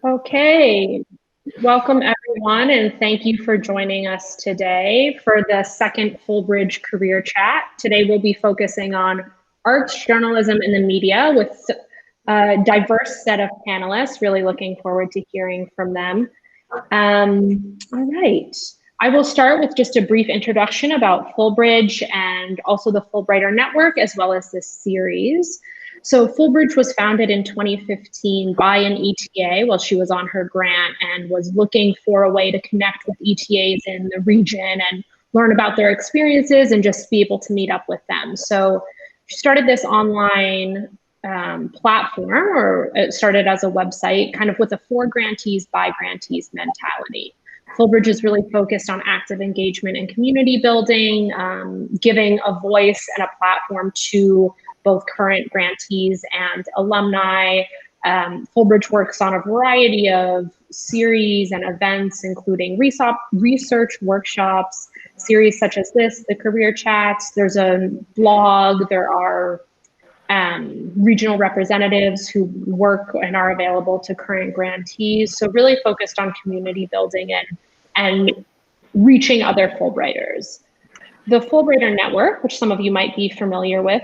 Okay, welcome everyone, and thank you for joining us today for the second Fulbridge Career Chat. Today we'll be focusing on arts, journalism, and the media with a diverse set of panelists. Really looking forward to hearing from them. All right, I will start with just a brief introduction about Fulbridge and also the Fulbrighter Network, as well as this series. So Fulbridge was founded in 2015 by an ETA while she was on her grant and was looking for a way to connect with ETAs in the region and learn about their experiences and just be able to meet up with them. So she started this online platform, or it started as a website, kind of with a for grantees by grantees mentality. Fulbridge is really focused on active engagement and community building, giving a voice and a platform to both current grantees and alumni. Fulbridge works on a variety of series and events, including research workshops, series such as this, the Career Chats. There's a blog, there are regional representatives who work and are available to current grantees. So really focused on community building and reaching other Fulbrighters. The Fulbrighter Network, which some of you might be familiar with,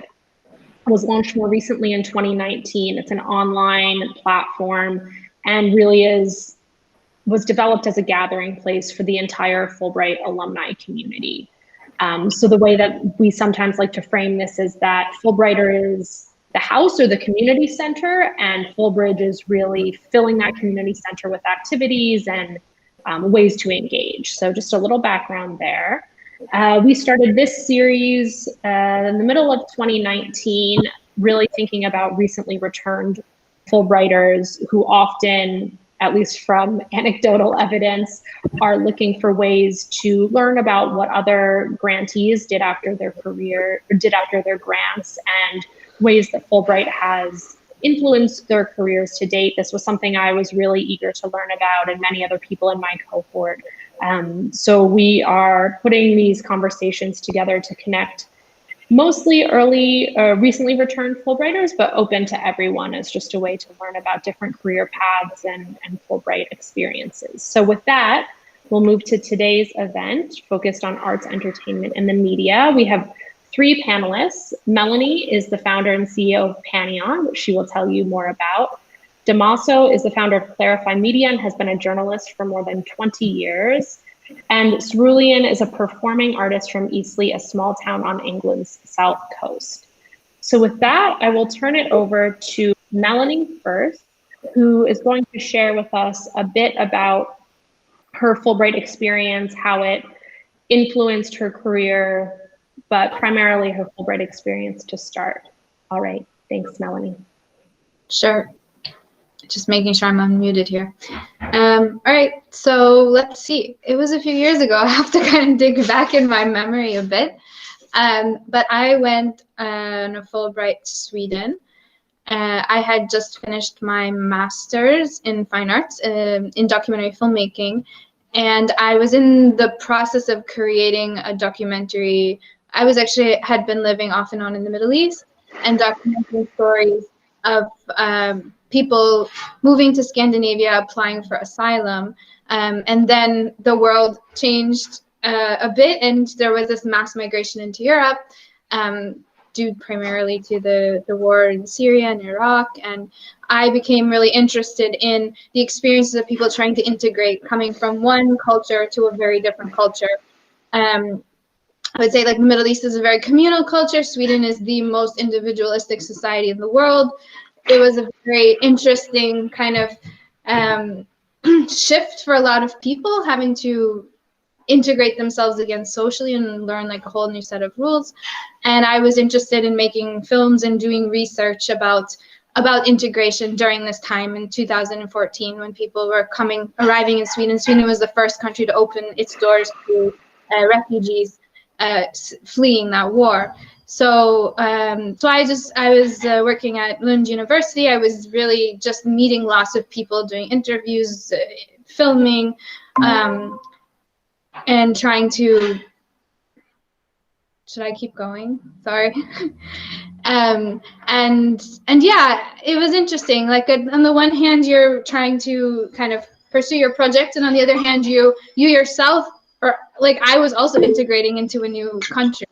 was launched more recently in 2019. It's an online platform and really was developed as a gathering place for the entire Fulbright alumni community. So the way that we sometimes like to frame this is that Fulbrighter is the house or the community center, and Fulbridge is really filling that community center with activities and ways to engage. So just a little background there. We started this series in the middle of 2019, really thinking about recently returned Fulbrighters who often, at least from anecdotal evidence, are looking for ways to learn about what other grantees did after their career, or did after their grants, and ways that Fulbright has influenced their careers to date. This was something I was really eager to learn about, and many other people in my cohort. So we are putting these conversations together to connect mostly recently returned Fulbrighters, but open to everyone as just a way to learn about different career paths and Fulbright experiences. So with that, we'll move to today's event focused on arts, entertainment, and the media. We have three panelists. Melanie is the founder and CEO of Panion, which she will tell you more about. Damoso is the founder of Clarify Media and has been a journalist for more than 20 years. And Cerulean is a performing artist from Eastleigh, a small town on England's south coast. So with that, I will turn it over to Melanie first, who is going to share with us a bit about her Fulbright experience, how it influenced her career, but primarily her Fulbright experience to start. All right, thanks, Melanie. Sure. Just making sure I'm unmuted here. All right, so let's see. It was a few years ago. I have to kind of dig back in my memory a bit. But I went on a Fulbright to Sweden. I had just finished my master's in fine arts in documentary filmmaking. And I was in the process of creating a documentary. I had been living off and on in the Middle East and documenting stories of people moving to Scandinavia, applying for asylum. And then the world changed a bit, and there was this mass migration into Europe, due primarily to the war in Syria and Iraq. And I became really interested in the experiences of people trying to integrate, coming from one culture to a very different culture. I would say like the Middle East is a very communal culture. Sweden is the most individualistic society in the world. It was a very interesting kind of shift for a lot of people, having to integrate themselves again socially and learn like a whole new set of rules. And I was interested in making films and doing research about integration during this time in 2014 when people were arriving in Sweden. Sweden was the first country to open its doors to refugees fleeing that war. So I was working at Lund University. I was really just meeting lots of people, doing interviews, filming, and trying to, should I keep going? Sorry. And yeah, it was interesting. Like on the one hand, you're trying to kind of pursue your project, and on the other hand, you yourself, or like I was also integrating into a new country.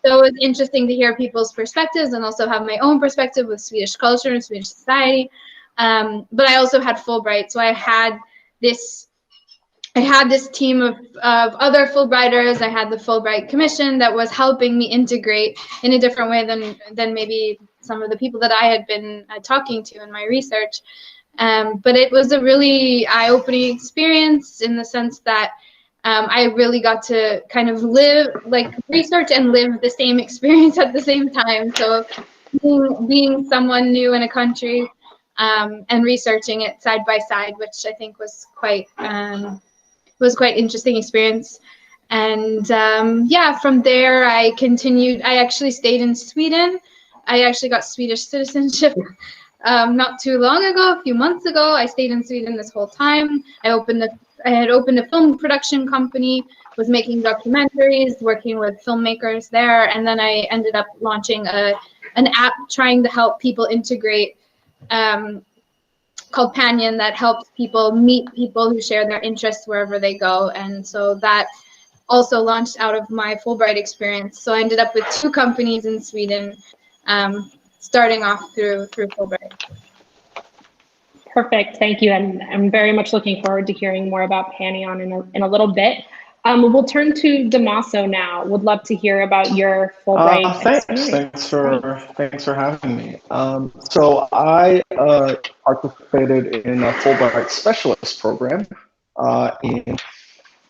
So it was interesting to hear people's perspectives and also have my own perspective with Swedish culture and Swedish society. But I also had Fulbright, so I had this team of other Fulbrighters. I had the Fulbright Commission that was helping me integrate in a different way than maybe some of the people that I had been talking to in my research. But it was a really eye-opening experience in the sense that I really got to kind of research and live the same experience at the same time. So being someone new in a country and researching it side by side, which I think was quite interesting experience. And yeah, from there I continued. I actually stayed in Sweden. I actually got Swedish citizenship not too long ago, a few months ago. I stayed in Sweden this whole time. I had opened a film production company, was making documentaries, working with filmmakers there, and then I ended up launching an app trying to help people integrate called Panion that helps people meet people who share their interests wherever they go. And so that also launched out of my Fulbright experience. So I ended up with 2 companies in Sweden, starting off through Fulbright. Perfect, thank you. And I'm very much looking forward to hearing more about Panion in a little bit. We'll turn to Damoso now. Would love to hear about your Fulbright experience. Thanks for having me. So I participated in a Fulbright specialist program in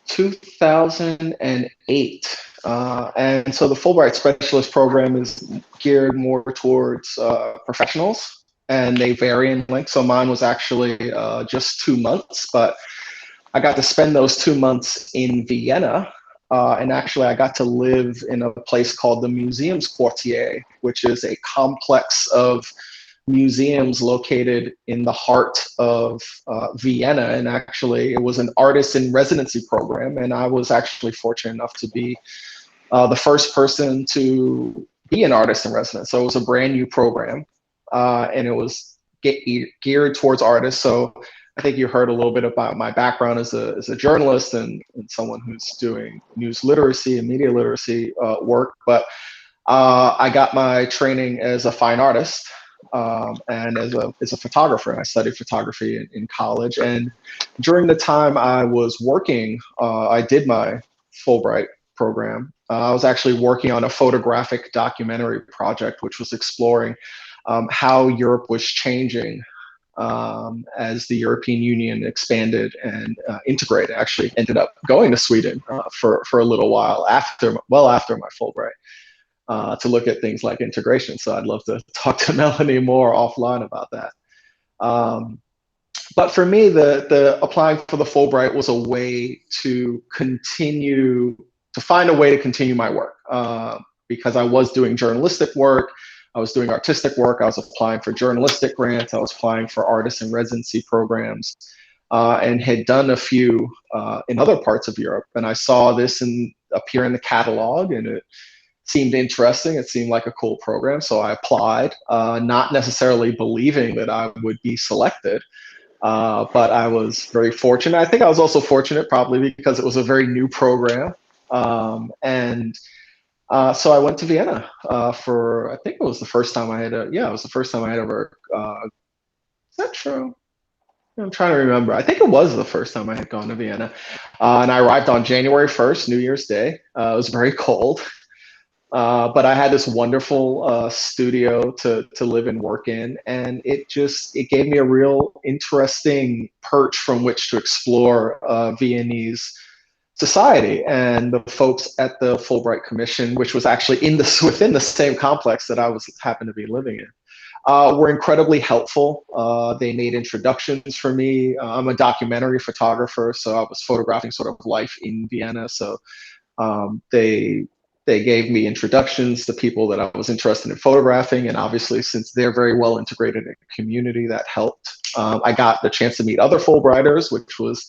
2008. And so the Fulbright specialist program is geared more towards professionals, and they vary in length. So mine was actually just 2 months, but I got to spend those 2 months in Vienna, and actually I got to live in a place called the Museumsquartier, which is a complex of museums located in the heart of Vienna. And actually it was an artist in residency program, and I was actually fortunate enough to be the first person to be an artist in residence. So it was a brand new program, and it was geared towards artists. So I think you heard a little bit about my background as a journalist and someone who's doing news literacy and media literacy work. But I got my training as a fine artist and as a photographer. I studied photography in college. And during the time I was working, I did my Fulbright program. I was actually working on a photographic documentary project, which was exploring how Europe was changing as the European Union expanded and integrated. Actually ended up going to Sweden for a little while after my Fulbright to look at things like integration. So I'd love to talk to Melanie more offline about that. But for me, the applying for the Fulbright was a way to find a way to continue my work because I was doing journalistic work. I was doing artistic work. I was applying for journalistic grants. I was applying for artist in residency programs, and had done a few in other parts of Europe. And I saw this appear in the catalog, and it seemed interesting. It seemed like a cool program. So I applied, not necessarily believing that I would be selected, but I was very fortunate. I think I was also fortunate probably because it was a very new program. So I went to Vienna for, I think it was the first time I had it was the first time I had ever, is that true? I'm trying to remember. I think it was the first time I had gone to Vienna. And I arrived on January 1st, New Year's Day. It was very cold, but I had this wonderful studio to live and work in. And it gave me a real interesting perch from which to explore Viennese society. And the folks at the Fulbright Commission, which was actually within the same complex that I happened to be living in, were incredibly helpful. They made introductions for me. I'm a documentary photographer, so I was photographing sort of life in Vienna. So they gave me introductions to people that I was interested in photographing. And obviously, since they're very well integrated in the community, that helped. I got the chance to meet other Fulbrighters, which was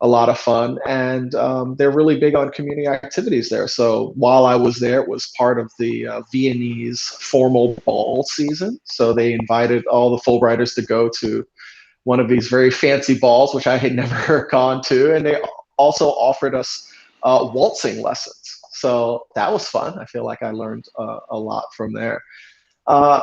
a lot of fun, and they're really big on community activities there. So while I was there, it was part of the Viennese formal ball season. So they invited all the Fulbrighters to go to one of these very fancy balls, which I had never gone to, and they also offered us waltzing lessons. So that was fun. I feel like I learned a lot from there.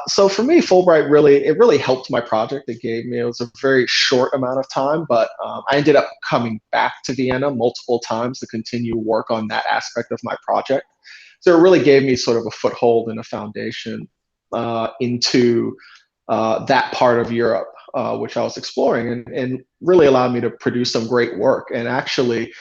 So for me, Fulbright really helped my project. It was a very short amount of time, but I ended up coming back to Vienna multiple times to continue work on that aspect of my project. So it really gave me sort of a foothold and a foundation into that part of Europe, which I was exploring, and really allowed me to produce some great work. And actually,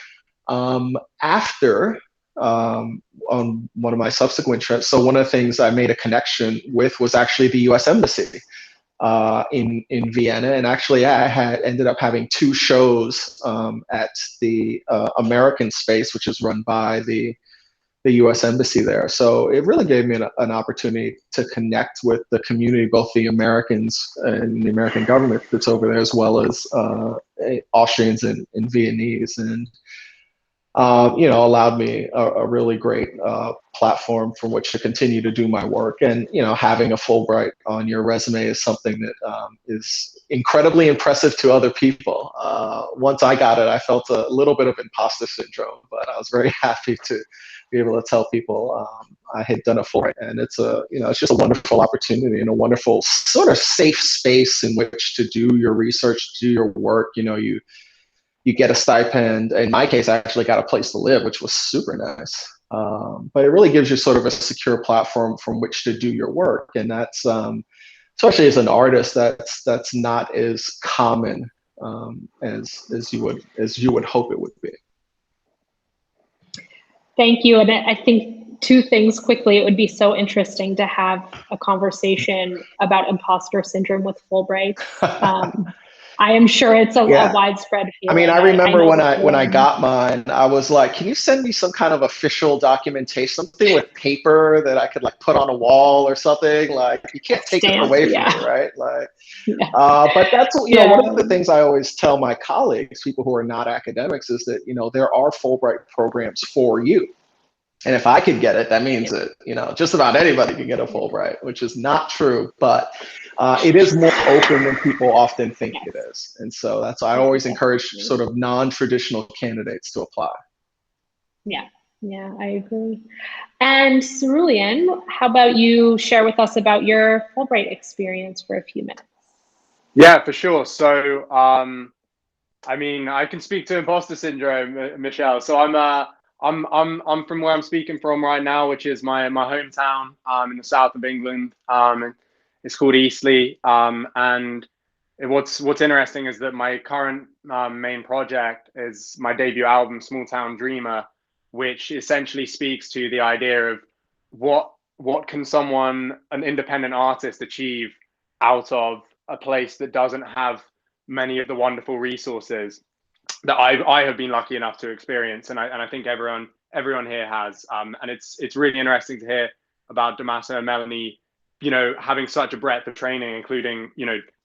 after on one of my subsequent trips, so one of the things I made a connection with was actually the U.S. Embassy in Vienna, and actually I had ended up having two shows at the American Space, which is run by the U.S. Embassy there. So it really gave me an opportunity to connect with the community, both the Americans and the American government that's over there, as well as Austrians and Viennese, and allowed me a really great platform from which to continue to do my work. And having a Fulbright on your resume is something that is incredibly impressive to other people. Once I got it, I felt a little bit of imposter syndrome, but I was very happy to be able to tell people I had done a Fulbright, and it's just a wonderful opportunity and a wonderful sort of safe space in which to do your research, do your work. You get a stipend. In my case, I actually got a place to live, which was super nice. But it really gives you sort of a secure platform from which to do your work, and that's especially as an artist, that's not as common as you would hope it would be. Thank you. And I think two things quickly. It would be so interesting to have a conversation about imposter syndrome with Fulbright. I am sure it's a widespread feeling. I mean, I remember when I got mine, I was like, can you send me some kind of official documentation, something with paper that I could like put on a wall or something? Like, you can't take it away from me, right? Like, but that's one of the things I always tell my colleagues, people who are not academics, is that there are Fulbright programs for you. And if I could get it, that means that just about anybody can get a Fulbright, which is not true, but it is more open than people often think it is. And so that's why I always encourage sort of non-traditional candidates to apply. Yeah, I agree. And Cerulean, how about you share with us about your Fulbright experience for a few minutes? Yeah, for sure. So, I mean, I can speak to imposter syndrome, Michelle. So I'm from where I'm speaking from right now, which is my hometown in the south of England. It's called Eastleigh. And what's interesting is that my current main project is my debut album, Small Town Dreamer, which essentially speaks to the idea of what can an independent artist achieve out of a place that doesn't have many of the wonderful resources that I have been lucky enough to experience, and I think everyone here has. And it's really interesting to hear about Damoso and Melanie, having such a breadth of training, including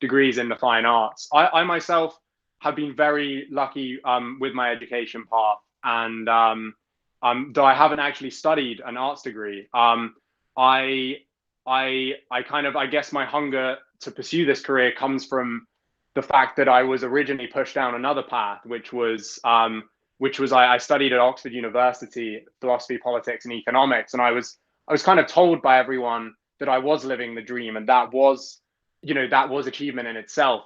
degrees in the fine arts. I myself have been very lucky with my education path, and though I haven't actually studied an arts degree, I guess my hunger to pursue this career comes from the fact that I was originally pushed down another path, which was I studied at Oxford University, philosophy, politics, and economics, and I was kind of told by everyone that I was living the dream, and that was achievement in itself.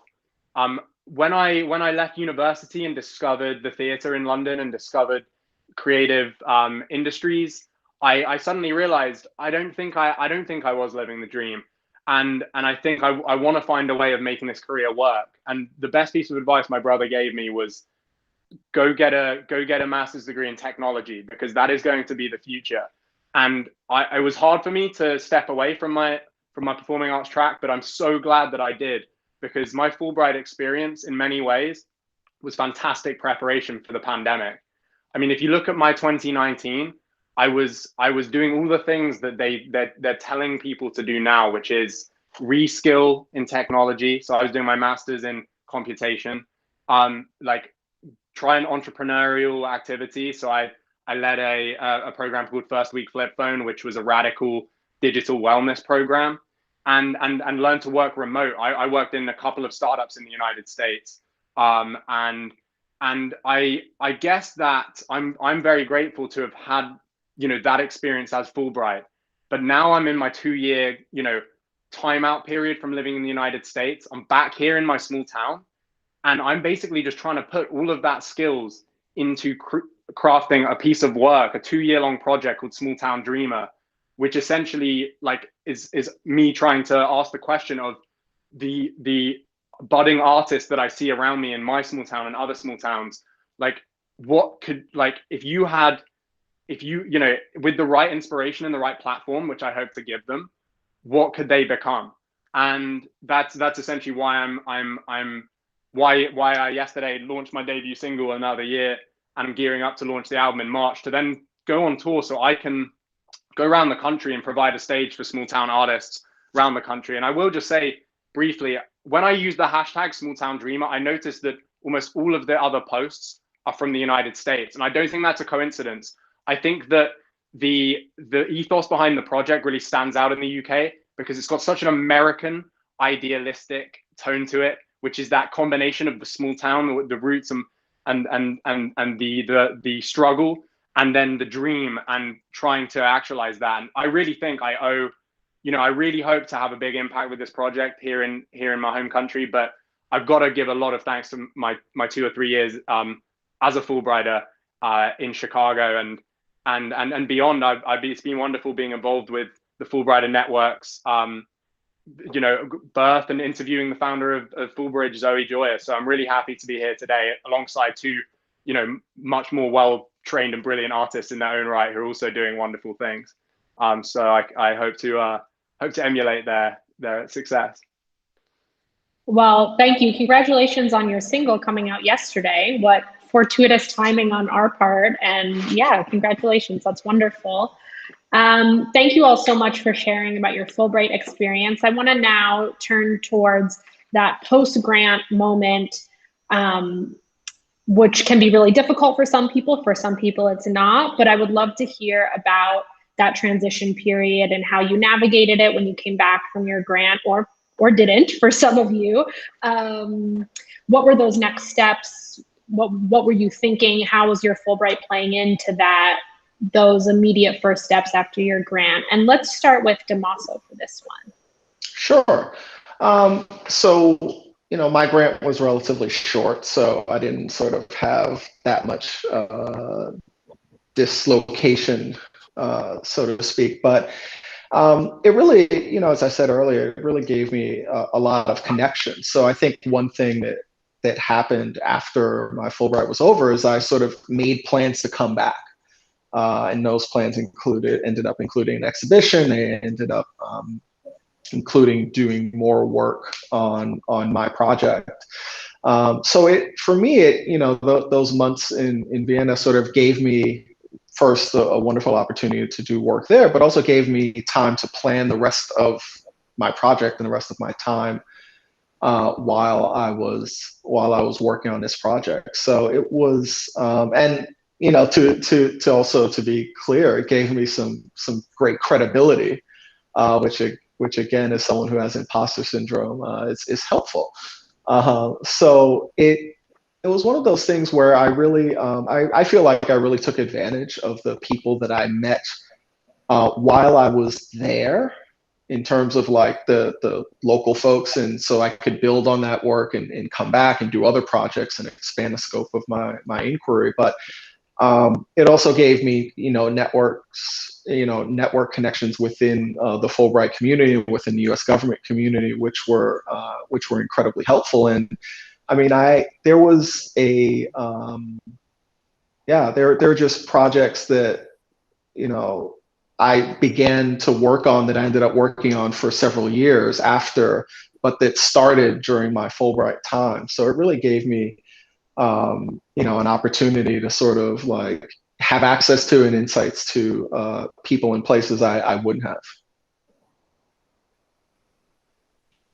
When I left university and discovered the theatre in London and discovered creative industries, I suddenly realized I don't think I was living the dream. And I think I want to find a way of making this career work. And the best piece of advice my brother gave me was go get a master's degree in technology, because that is going to be the future. And it was hard for me to step away from my performing arts track, but I'm so glad that I did, because my Fulbright experience in many ways was fantastic preparation for the pandemic. I mean, if you look at my 2019, I was doing all the things that they're telling people to do now, which is reskill in technology. So I was doing my master's in computation, like try an entrepreneurial activity. So I led a program called First Week Flip Phone, which was a radical digital wellness program, and learned to work remote. I worked in a couple of startups in the United States, and I guess that I'm very grateful to have had, you know, that experience as Fulbright. But now I'm in my 2-year, you know, timeout period from living in the United States. I'm back here in my small town, and I'm basically just trying to put all of that skills into crafting a piece of work, a 2-year-long project called Small Town Dreamer, which essentially like is me trying to ask the question of the budding artists that I see around me in my small town and other small towns, like what could, like if you you know, with the right inspiration and the right platform, which I hope to give them, what could they become? And that's essentially why why I yesterday launched my debut single, Another Year, and I'm gearing up to launch the album in March to then go on tour so I can go around the country and provide a stage for small town artists around the country. And I will just say briefly, when I use the hashtag Small Town Dreamer, I noticed that almost all of the other posts are from the United States. And I don't think that's a coincidence. I think that the ethos behind the project really stands out in the UK because it's got such an American idealistic tone to it, which is that combination of the small town, the roots and the struggle, and then the dream and trying to actualize that. And I really think I owe, you know, I really hope to have a big impact with this project here in my home country, but I've got to give a lot of thanks to my 2 or 3 years as a Fulbrighter in Chicago and beyond. It's been wonderful being involved with the Fulbrighter networks, you know, birth and interviewing the founder of Fulbridge, Zoe Joyous. So I'm really happy to be here today alongside 2, you know, much more well-trained and brilliant artists in their own right who are also doing wonderful things. So I hope to emulate their success. Well, thank you. Congratulations on your single coming out yesterday. What fortuitous timing on our part. And yeah, congratulations. That's wonderful. Thank you all so much for sharing about your Fulbright experience. I want to now turn towards that post-grant moment, which can be really difficult for some people. For some people, it's not. But I would love to hear about that transition period and how you navigated it when you came back from your grant, or didn't for some of you. What were those next steps? What were you thinking? How was your Fulbright playing into that, those immediate first steps after your grant? And let's start with Damoso for this one. Sure. So, you know, my grant was relatively short, so I didn't sort of have that much dislocation, so to speak. But it really, you know, as I said earlier, it really gave me a lot of connections. So I think one thing that happened after my Fulbright was over is I sort of made plans to come back. And those plans ended up including an exhibition. They ended up including doing more work on my project. So for me, you know, those months in Vienna sort of gave me first a wonderful opportunity to do work there, but also gave me time to plan the rest of my project and the rest of my time while I was working on this project. So it was, and you know, to also to be clear, it gave me some great credibility, which again, as someone who has imposter syndrome, is helpful. So it was one of those things where I really, I feel like I really took advantage of the people that I met while I was there, in terms of like the local folks, and so I could build on that work and come back and do other projects and expand the scope of my inquiry. But it also gave me, you know, network connections within the Fulbright community, within the U.S. government community, which were incredibly helpful. And I mean, there was there are just projects that, you know, I began to work on that I ended up working on for several years after, but that started during my Fulbright time. So it really gave me, you know, an opportunity to sort of like have access to and insights to people in places I wouldn't have.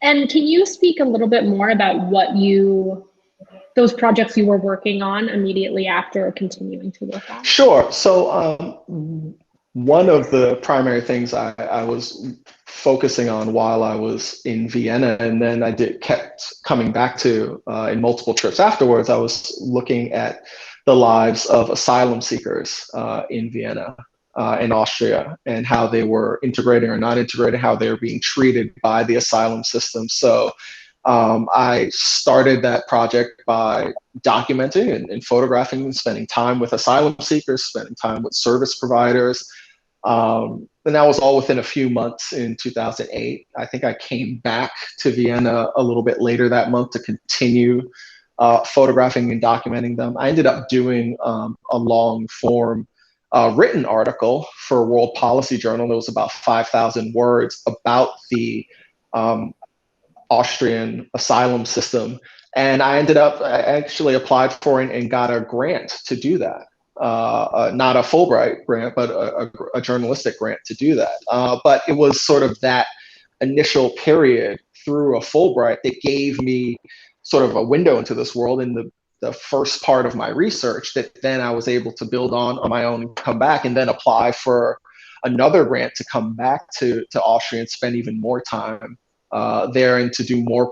And can you speak a little bit more about what you those projects you were working on immediately after or continuing to work on? Sure. So one of the primary things I was focusing on while I was in Vienna, and then kept coming back to in multiple trips afterwards, I was looking at the lives of asylum seekers in Vienna, in Austria, and how they were integrating or not integrating, how they were being treated by the asylum system. So I started that project by documenting and photographing and spending time with asylum seekers, spending time with service providers. And that was all within a few months in 2008. I think I came back to Vienna a little bit later that month to continue photographing and documenting them. I ended up doing a long form written article for a World Policy Journal that was about 5,000 words about the Austrian asylum system. And I actually applied for it and got a grant to do that. Not a Fulbright grant, but a journalistic grant to do that. But it was sort of that initial period through a Fulbright that gave me sort of a window into this world in the first part of my research that then I was able to build on my own and come back and then apply for another grant to come back to Austria and spend even more time there and to do more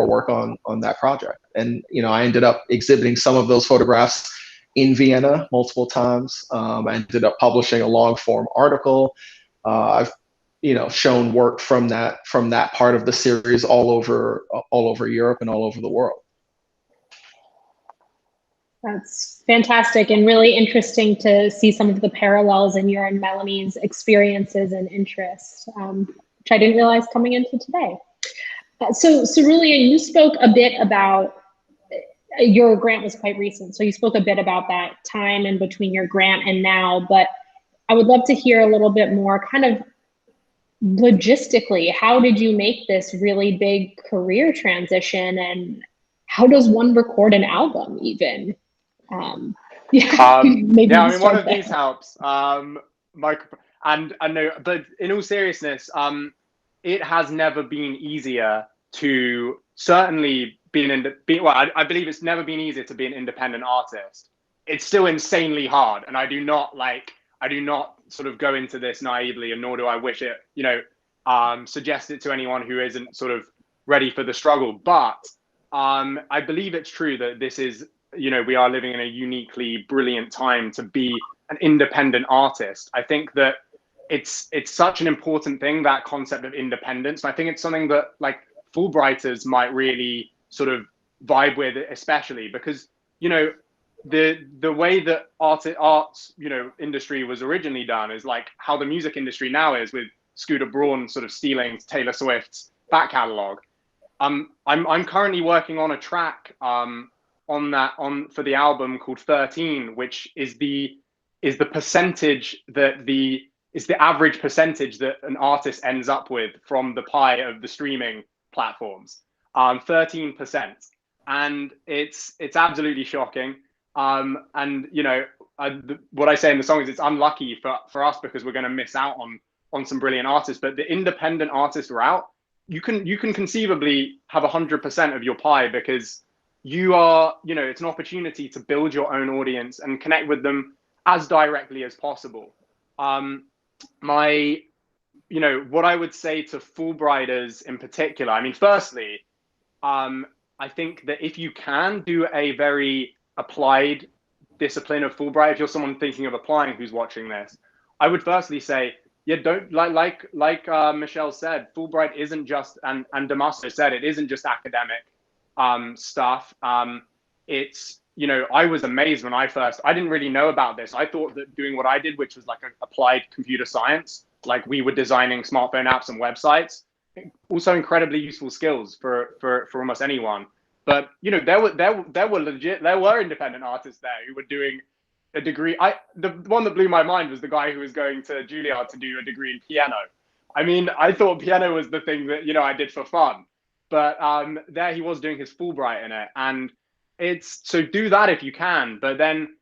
work on that project. And I ended up exhibiting some of those photographs in Vienna multiple times. I ended up publishing a long form article. I've shown work from that part of the series all over Europe and all over the world. That's fantastic and really interesting to see some of the parallels in your and Melanie's experiences and interests, which I didn't realize coming into today. So Cerulean, you spoke a bit about, your grant was quite recent, so you spoke a bit about that time in between your grant and now, but I would love to hear a little bit more kind of logistically, how did you make this really big career transition, and how does one record an album even? Yeah, I mean, one of these helps. And no, but in all seriousness, it has never been easier to certainly I believe it's never been easier to be an independent artist. It's still insanely hard, and I do not sort of go into this naively, and nor do I wish it, suggest it to anyone who isn't sort of ready for the struggle. But I believe it's true that this is, we are living in a uniquely brilliant time to be an independent artist. I think that it's such an important thing, that concept of independence. And I think it's something that like Fulbrighters might really sort of vibe with, especially because, the way that arts industry was originally done is like how the music industry now is, with Scooter Braun sort of stealing Taylor Swift's back catalog. I'm currently working on a track for the album called 13, which is the percentage that is the average percentage that an artist ends up with from the pie of the streaming platforms, 13%, and it's absolutely shocking. And what I say in the song is it's unlucky for us because we're going to miss out on some brilliant artists. But the independent artist route, you can conceivably have 100% of your pie, because you are, it's an opportunity to build your own audience and connect with them as directly as possible. What I would say to Fulbrighters in particular, I mean, firstly, I think that if you can do a very applied discipline of Fulbright, if you're someone thinking of applying who's watching this, I would firstly say, don't like Michelle said, Fulbright isn't just, and Damoso said, it isn't just academic stuff. It's, I was amazed when I didn't really know about this. I thought that doing what I did, which was like applied computer science, like we were designing smartphone apps and websites, also incredibly useful skills for almost anyone. But there were independent artists there who were doing a degree. The one that blew my mind was the guy who was going to Juilliard to do a degree in piano. I mean, I thought piano was the thing that I did for fun, but there he was doing his Fulbright in it, and so do that if you can. But then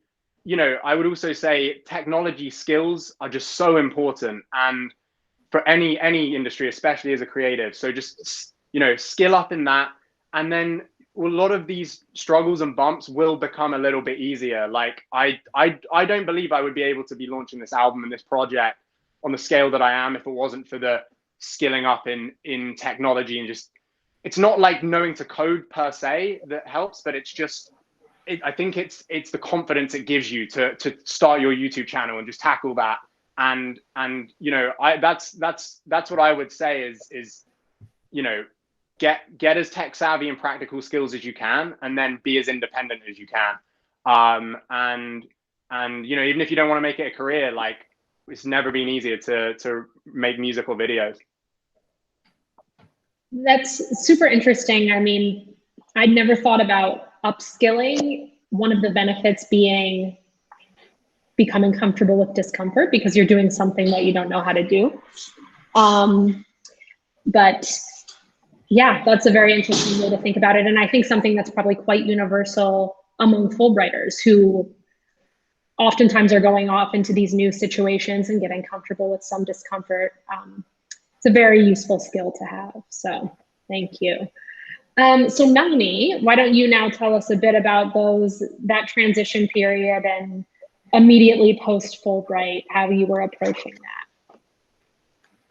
I would also say technology skills are just so important, and for any industry, especially as a creative. So just skill up in that, and then lot of these struggles and bumps will become a little bit easier. Like I don't believe I would be able to be launching this album and this project on the scale that I am if it wasn't for the skilling up in technology. And just, it's not like knowing to code per se that helps, but it's just, I think it's the confidence it gives you to start your YouTube channel and just tackle that. And you know, that's what I would say is, you know, get as tech savvy and practical skills as you can, and then be as independent as you can. And you know, even if you don't want to make it a career, like, it's never been easier to make musical videos. That's super interesting. I mean, I'd never thought about upskilling. One of the benefits being becoming comfortable with discomfort because you're doing something that you don't know how to do. But yeah, that's a very interesting way to think about it. And I think something that's probably quite universal among Fulbrighters who oftentimes are going off into these new situations and getting comfortable with some discomfort. It's a very useful skill to have. So thank you. So Melanie, why don't you now tell us a bit about that transition period and immediately post Fulbright, how you were approaching that?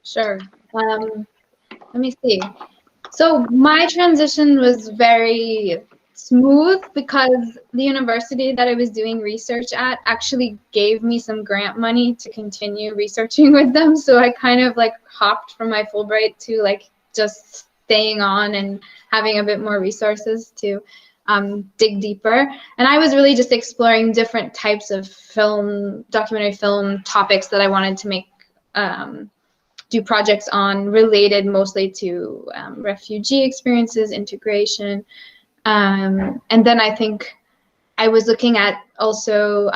Sure. Let me see. So my transition was very smooth because the university that I was doing research at actually gave me some grant money to continue researching with them. So I kind of like hopped from my Fulbright to like just staying on and having a bit more resources to dig deeper. And I was really just exploring different types of documentary film topics that I wanted to make, do projects on, related mostly to refugee experiences, integration. And then I think I was looking at also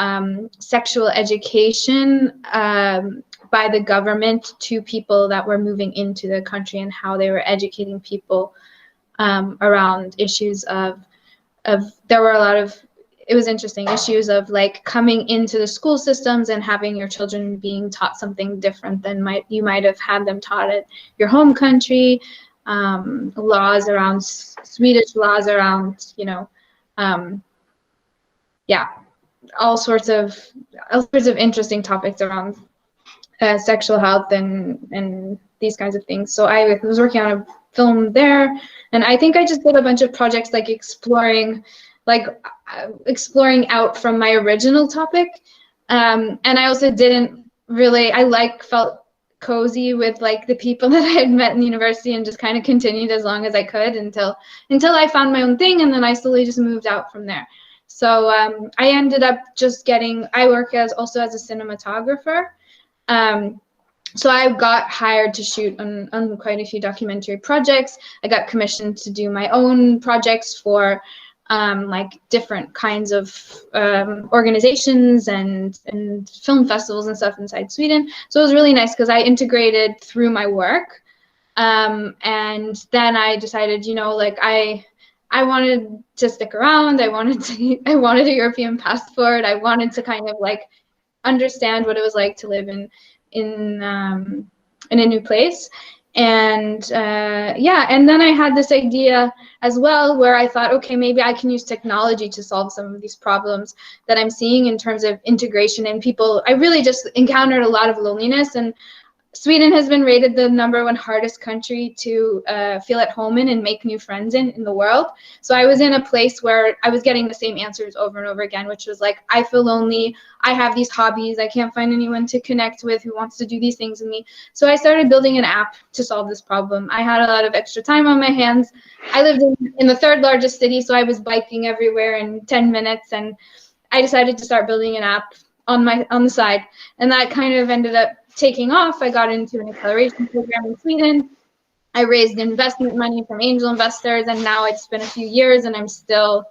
sexual education by the government to people that were moving into the country and how they were educating people around issues of there were a lot of, it was interesting, issues of like coming into the school systems and having your children being taught something different than you might have had them taught at your home country. Laws around, Swedish laws around, you know, yeah, all sorts of interesting topics around sexual health and these kinds of things. So I was working on a film there, and I think I just did a bunch of projects like exploring out from my original topic. And I also didn't really, felt cozy with like the people that I had met in university and just kind of continued as long as I could until I found my own thing, and then I slowly just moved out from there. So I ended up just I work also as a cinematographer. So I got hired to shoot on quite a few documentary projects. I got commissioned to do my own projects for like different kinds of organizations and film festivals and stuff inside Sweden. So it was really nice because I integrated through my work. And then I decided, you know, like I wanted to stick around. I wanted a European passport. I wanted to kind of like understand what it was like to live in a new place. And yeah, and then I had this idea as well where I thought, okay, maybe I can use technology to solve some of these problems that I'm seeing in terms of integration and people. I really just encountered a lot of loneliness, and Sweden has been rated the #1 hardest country to feel at home in and make new friends in the world. So I was in a place where I was getting the same answers over and over again, which was like, I feel lonely, I have these hobbies, I can't find anyone to connect with who wants to do these things with me. So I started building an app to solve this problem. I had a lot of extra time on my hands. I lived in the 3rd largest city, so I was biking everywhere in 10 minutes, and I decided to start building an app on the side, and that kind of ended up taking off. I got into an acceleration program in Sweden. I raised investment money from angel investors, and now it's been a few years and I'm still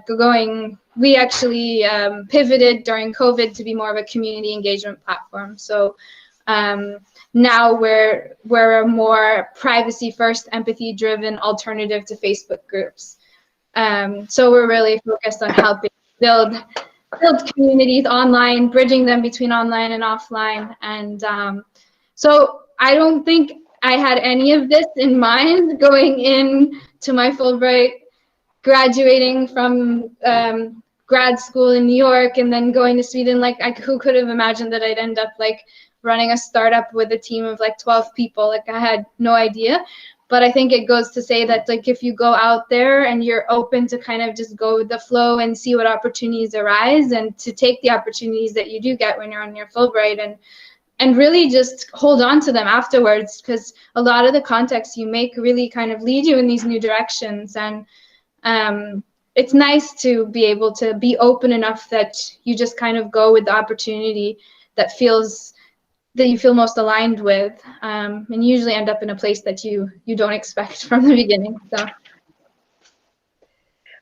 going. We actually pivoted during COVID to be more of a community engagement platform. So now we're a more privacy first, empathy driven alternative to Facebook groups. So we're really focused on helping build communities online, bridging them between online and offline. And so I don't think I had any of this in mind going in to my Fulbright graduating from grad school in New York and then going to Sweden. Like, who could have imagined that I'd end up like running a startup with a team of like 12 people? Like, I had no idea. But I think it goes to say that, like, if you go out there and you're open to kind of just go with the flow and see what opportunities arise, and to take the opportunities that you do get when you're on your Fulbright, and really just hold on to them afterwards, because a lot of the contacts you make really kind of lead you in these new directions. And it's nice to be able to be open enough that you just kind of go with the opportunity that you feel most aligned with, and usually end up in a place that you don't expect from the beginning. So,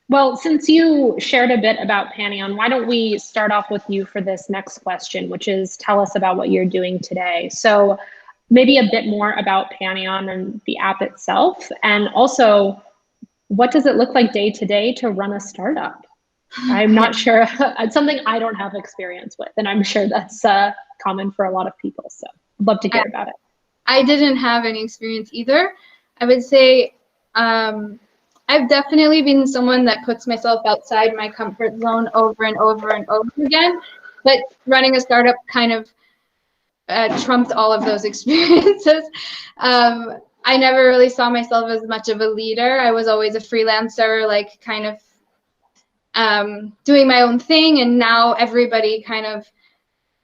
well, since you shared a bit about Panion, why don't we start off with you for this next question, which is tell us about what you're doing today. So maybe a bit more about Panion and the app itself, and also what does it look like day to day to run a startup? I'm not sure. It's something I don't have experience with, and I'm sure that's common for a lot of people. So I'd love to hear about it. I didn't have any experience either. I would say I've definitely been someone that puts myself outside my comfort zone over and over and over again. But running a startup kind of trumped all of those experiences. I never really saw myself as much of a leader. I was always a freelancer, like kind of doing my own thing, and now everybody kind of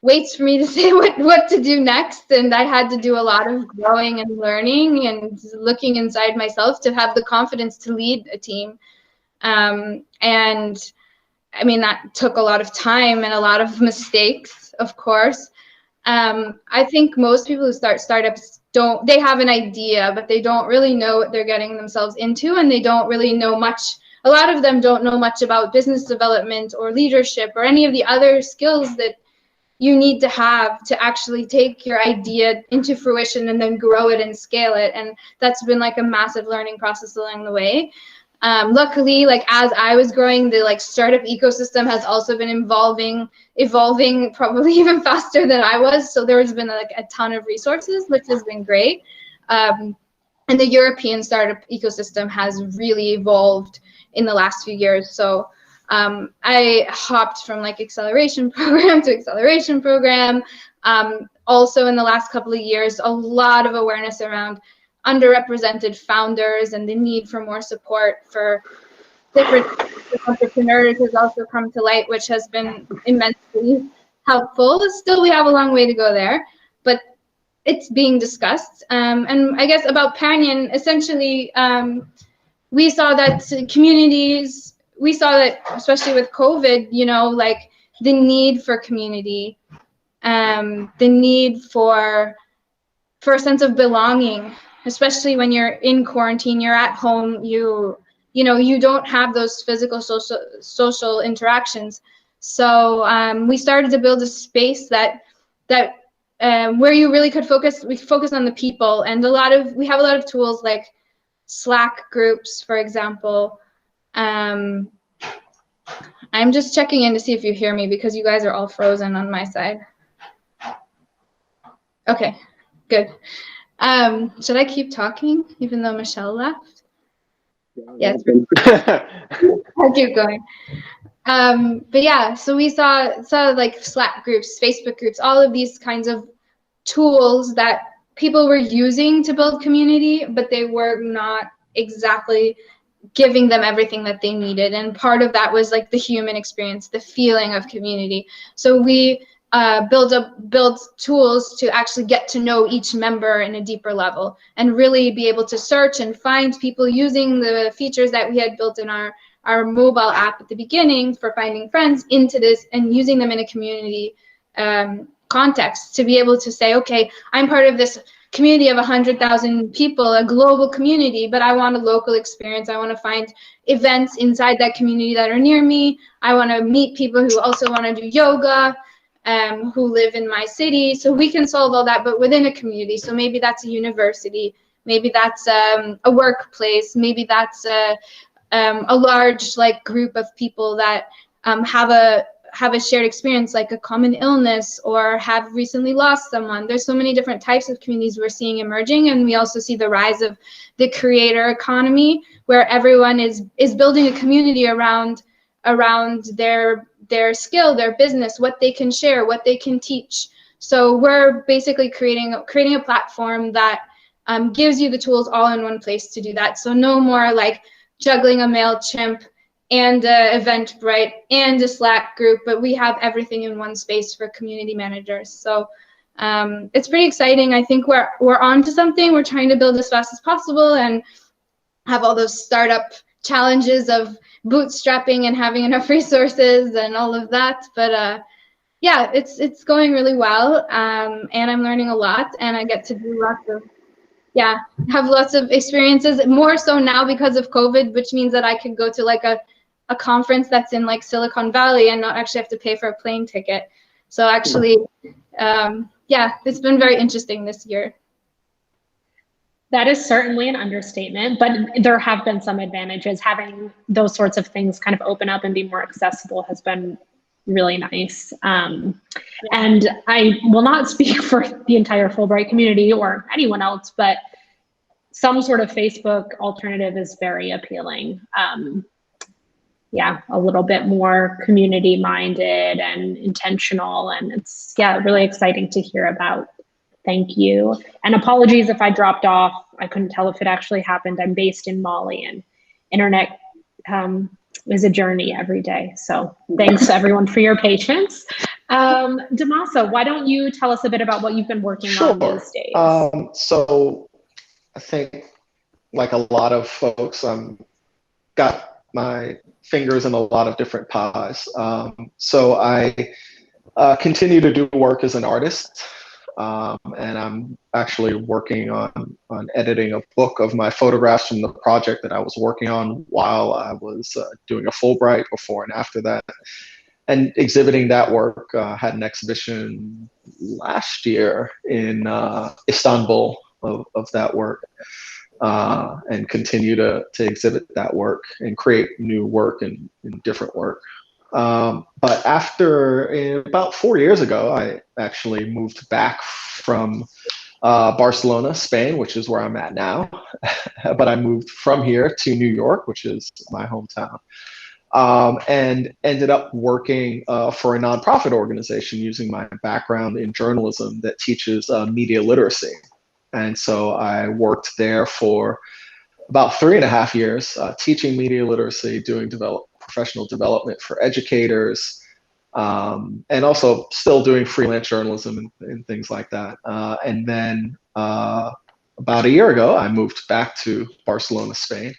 waits for me to say what to do next. And I had to do a lot of growing and learning and looking inside myself to have the confidence to lead a team. And I mean, that took a lot of time and a lot of mistakes, of course. I think most people who start startups they have an idea, but they don't really know what they're getting themselves into, and they don't really know much. A lot of them don't know much about business development or leadership or any of the other skills that you need to have to actually take your idea into fruition and then grow it and scale it. And that's been like a massive learning process along the way. Luckily, like as I was growing, the like startup ecosystem has also been evolving probably even faster than I was. So there has been like a ton of resources, which has been great. And the European startup ecosystem has really evolved in the last few years. So I hopped from like acceleration program to acceleration program. Also in the last couple of years, a lot of awareness around underrepresented founders and the need for more support for different entrepreneurs has also come to light, which has been immensely helpful. Still, we have a long way to go there, but it's being discussed. And I guess about Panion, essentially, we saw that communities, especially with COVID, you know, like the need for community, the need for a sense of belonging, especially when you're in quarantine, you're at home, you don't have those physical social interactions. So we started to build a space that where you really could focus on the people, and we have a lot of tools like Slack groups, for example. I'm just checking in to see if you hear me, because you guys are all frozen on my side. Okay, good. Should I keep talking even though Michelle left? Yes. I'll keep going. But yeah, so we saw like Slack groups, Facebook groups, all of these kinds of tools that people were using to build community, but they were not exactly giving them everything that they needed. And part of that was like the human experience, the feeling of community. So we build tools to actually get to know each member in a deeper level, and really be able to search and find people using the features that we had built in our mobile app at the beginning for finding friends into this, and using them in a community context to be able to say, okay, I'm part of this community of 100,000 people, a global community, but I want a local experience. I want to find events inside that community that are near me. I want to meet people who also want to do yoga, who live in my city. So we can solve all that, but within a community. So maybe that's a university, maybe that's a workplace, maybe that's a large like group of people that have have a shared experience like a common illness or have recently lost someone. There's so many different types of communities we're seeing emerging, and we also see the rise of the creator economy, where everyone is building a community around their skill, their business, what they can share, what they can teach. So we're basically creating a platform that gives you the tools all in one place to do that. So no more like juggling a MailChimp and Eventbrite and a Slack group, but we have everything in one space for community managers. So it's pretty exciting. I think we're on to something. We're trying to build as fast as possible and have all those startup challenges of bootstrapping and having enough resources and all of that. But yeah, it's going really well, and I'm learning a lot, and I get to do have lots of experiences, more so now because of COVID, which means that I could go to like a conference that's in like Silicon Valley and not actually have to pay for a plane ticket. So actually, it's been very interesting this year. That is certainly an understatement, but there have been some advantages. Having those sorts of things kind of open up and be more accessible has been really nice. And I will not speak for the entire Fulbright community or anyone else, but some sort of Facebook alternative is very appealing. A little bit more community minded and intentional, and it's really exciting to hear about. Thank you. And apologies if I dropped off. I couldn't tell if it actually happened. I'm based in Mali, and internet is a journey every day. So thanks everyone for your patience. Damoso, why don't you tell us a bit about what you've been working on these days? So I think like a lot of folks, got my fingers in a lot of different pies. So I continue to do work as an artist. And I'm actually working on editing a book of my photographs from the project that I was working on while I was doing a Fulbright before and after that, and exhibiting that work. Had an exhibition last year in Istanbul of that work, and continue to exhibit that work and create new work and different work. But about 4 years ago, I actually moved back from Barcelona, Spain, which is where I'm at now. But I moved from here to New York, which is my hometown, and ended up working for a nonprofit organization using my background in journalism that teaches media literacy. And so I worked there for about 3.5 years, teaching media literacy, doing professional development for educators, and also still doing freelance journalism and things like that. And then about a year ago, I moved back to Barcelona, Spain,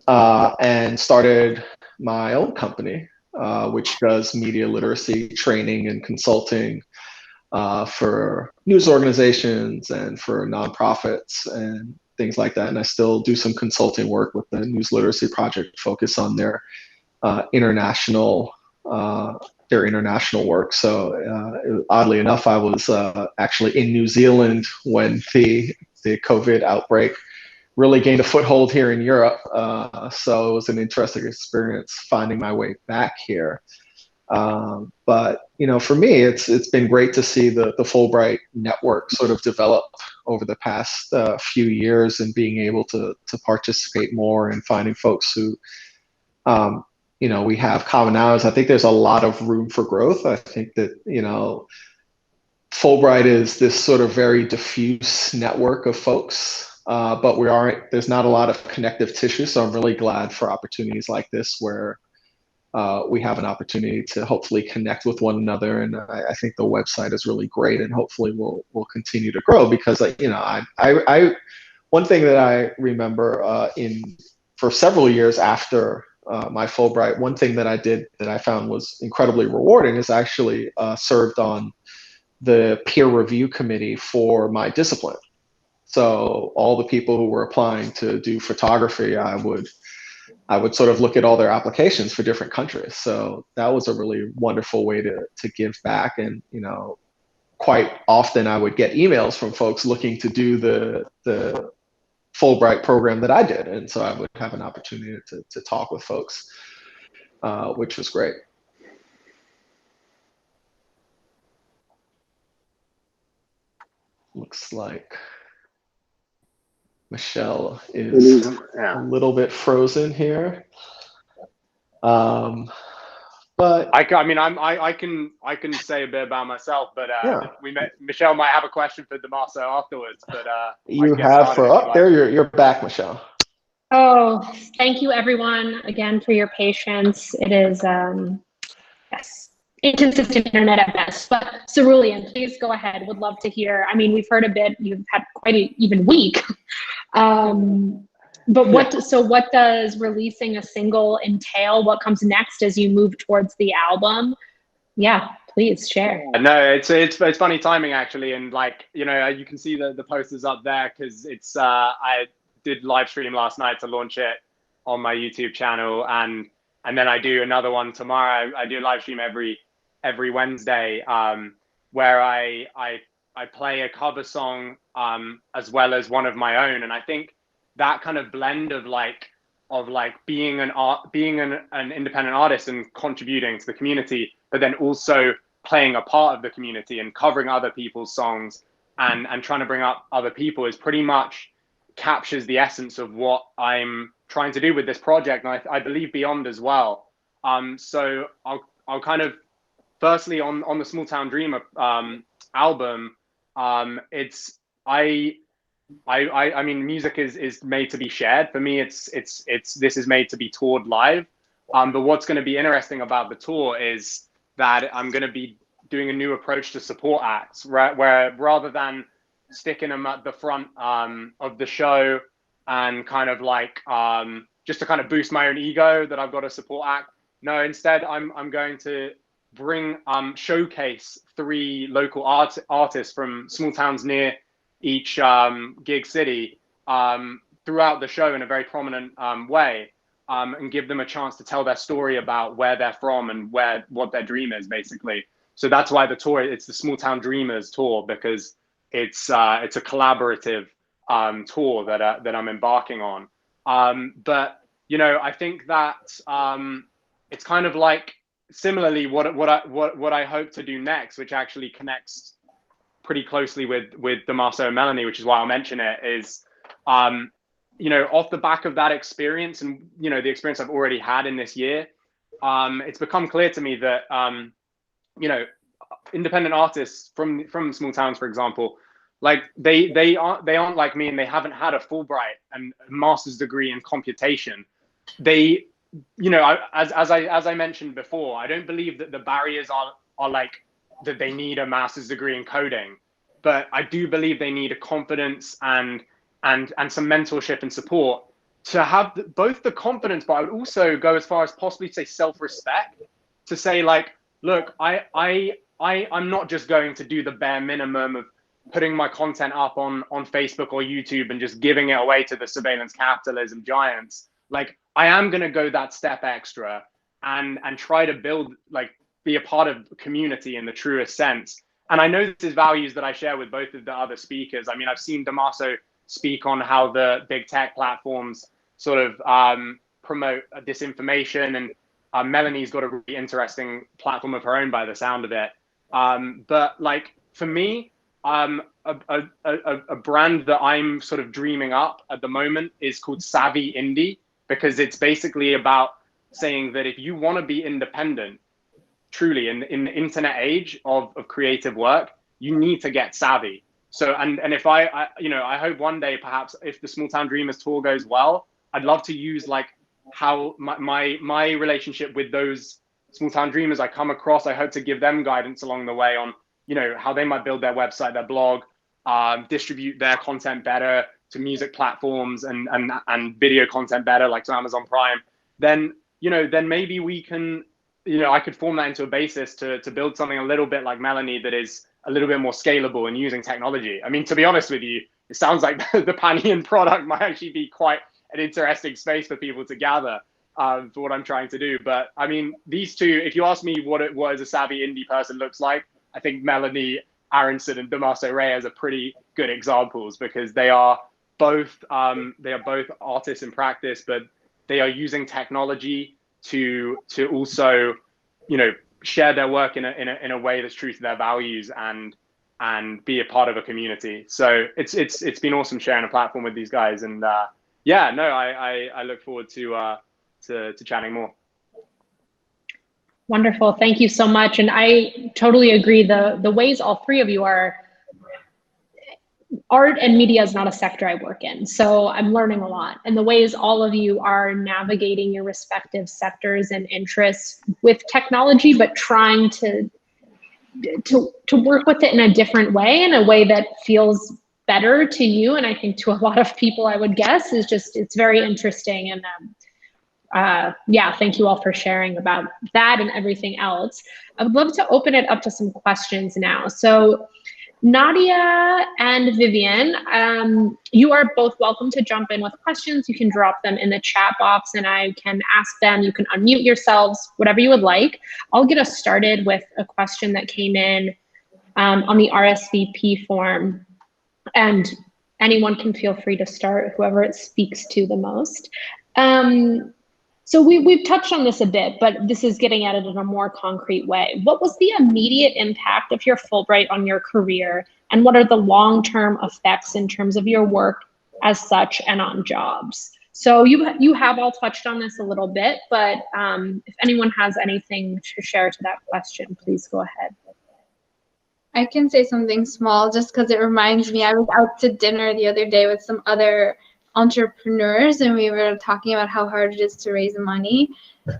and started my own company, which does media literacy training and consulting for news organizations and for nonprofits and things like that. And I still do some consulting work with the News Literacy Project, focus on their international work. So oddly enough, I was actually in New Zealand when the COVID outbreak really gained a foothold here in Europe. So it was an interesting experience finding my way back here. But for me, it's been great to see the Fulbright network sort of develop over the past few years, and being able to participate more and finding folks who we have commonalities. I think there's a lot of room for growth. I think that Fulbright is this sort of very diffuse network of folks, but there's not a lot of connective tissue. So I'm really glad for opportunities like this where we have an opportunity to hopefully connect with one another. And I think the website is really great, and hopefully we'll continue to grow, because I one thing that I remember for several years after my Fulbright, one thing that I did that I found was incredibly rewarding is actually served on the peer review committee for my discipline. So all the people who were applying to do photography, I would sort of look at all their applications for different countries. So that was a really wonderful way to give back. And, quite often I would get emails from folks looking to do the Fulbright program that I did. And so I would have an opportunity to talk with folks, which was great. Looks like Michelle is a little bit frozen here. But I can say a bit about myself, but yeah. Michelle might have a question for Damoso afterwards. But you have for up there. You're back, Michelle. Oh, thank you everyone again for your patience. It is yes, inconsistent internet at best. But Cerulean, please go ahead. Would love to hear. I mean, we've heard a bit. You've had quite an even week. But what does releasing a single entail? What comes next as you move towards the album? Yeah, please share. No, it's funny timing actually, and like you can see the posters up there because it's I did live stream last night to launch it on my YouTube channel, and then I do another one tomorrow. I do a live stream every Wednesday where I play a cover song as well as one of my own, and I think that kind of blend of being an independent artist and contributing to the community, but then also playing a part of the community and covering other people's songs and trying to bring up other people is pretty much captures the essence of what I'm trying to do with this project, and I believe beyond as well. So I'll kind of firstly on the Small Town Dreamer album, I mean, music is made to be shared. For me, this is made to be toured live. But what's going to be interesting about the tour is that I'm going to be doing a new approach to support acts, right? Where rather than sticking them at the front of the show and kind of just to kind of boost my own ego that I've got a support act. No, instead I'm going to bring showcase 3 local artists from small towns near each gig city throughout the show in a very prominent way, and give them a chance to tell their story about where they're from and what their dream is, basically. So that's why the tour, it's the Small Town Dreamers tour, because it's a collaborative tour that I'm embarking on. But I think that it's kind of like similarly what I hope to do next, which actually connects pretty closely with Damoso and Melanie, which is why I'll mention it, is off the back of that experience and the experience I've already had in this year, it's become clear to me that independent artists from small towns, for example, like they aren't like me, and they haven't had a Fulbright and a master's degree in computation. They as I mentioned before, I don't believe that the barriers are like that they need a master's degree in coding, but I do believe they need a confidence and some mentorship and support to have both the confidence, but I would also go as far as possibly to say self-respect, to say like, look, I'm not just going to do the bare minimum of putting my content up on Facebook or YouTube and just giving it away to the surveillance capitalism giants. Like, I am going to go that step extra and try to build, like, be a part of community in the truest sense. And I know this is values that I share with both of the other speakers. I mean, I've seen Damoso speak on how the big tech platforms sort of promote disinformation, and Melanie's got a really interesting platform of her own by the sound of it. But like, for me, a brand that I'm sort of dreaming up at the moment is called Savvy Indie, because it's basically about saying that if you want to be independent, truly in the internet age of creative work, you need to get savvy. So, and if I hope one day, perhaps if the Small Town Dreamers tour goes well, I'd love to use like how my relationship with those Small Town Dreamers I come across. I hope to give them guidance along the way on, how they might build their website, their blog, distribute their content better to music platforms and video content better, like to Amazon Prime. Then maybe we can, I could form that into a basis to build something a little bit like Melanie that is a little bit more scalable and using technology. I mean, to be honest with you, it sounds like the Panion product might actually be quite an interesting space for people to gather for what I'm trying to do. But I mean, these two, if you ask me what a savvy indie person looks like, I think Melanie Aronson and Damoso Rayes are pretty good examples, because they are both artists in practice, but they are using technology to also share their work in a way that's true to their values, and and be a part of a community. So it's been awesome sharing a platform with these guys. And yeah, no, I look forward to chatting more. Wonderful. Thank you so much. And I totally agree. The ways all three of you are, art and media is not a sector I work in, so I'm learning a lot. And the ways all of you are navigating your respective sectors and interests with technology, but trying to work with it in a different way, in a way that feels better to you. And I think to a lot of people, I would guess, is just, it's very interesting. And yeah, thank you all for sharing about that and everything else. I would love to open it up to some questions now. So Nadia and Vivian, you are both welcome to jump in with questions. You can drop them in the chat box and I can ask them. You can unmute yourselves, whatever you would like. I'll get us started with a question that came in on the RSVP form, and anyone can feel free to start, whoever it speaks to the most. So we've touched on this a bit, but this is getting at it in a more concrete way. What was the immediate impact of your Fulbright on your career, and what are the long-term effects in terms of your work as such and on jobs? So you have all touched on this a little bit, but if anyone has anything to share to that question, please go ahead. I can say something small just because it reminds me. I was out to dinner the other day with some other entrepreneurs and we were talking about how hard it is to raise money,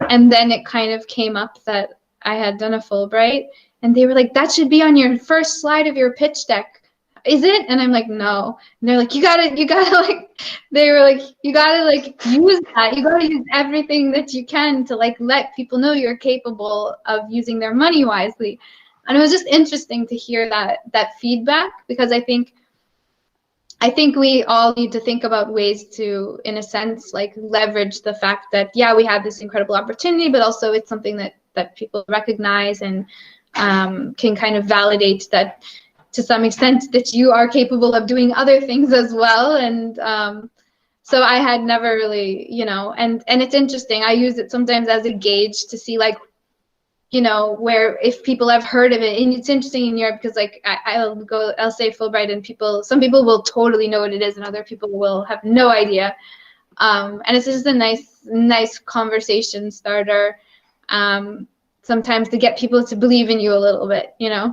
and then it kind of came up that I had done a Fulbright, and they were like, that should be on your first slide of your pitch deck, is it? And I'm like, no. And they're like, you gotta like, they were like, you gotta like use that, you gotta use everything that you can to like let people know you're capable of using their money wisely. And it was just interesting to hear that feedback, because I think we all need to think about ways to, in a sense, like leverage the fact that, yeah, we have this incredible opportunity, but also it's something that people recognize and can kind of validate that to some extent that you are capable of doing other things as well. And so I had never really, and it's interesting. I use it sometimes as a gauge to see like, where if people have heard of it. And it's interesting in Europe because like I'll say Fulbright and some people will totally know what it is and other people will have no idea. And it's just a nice conversation starter sometimes to get people to believe in you a little bit, Yeah,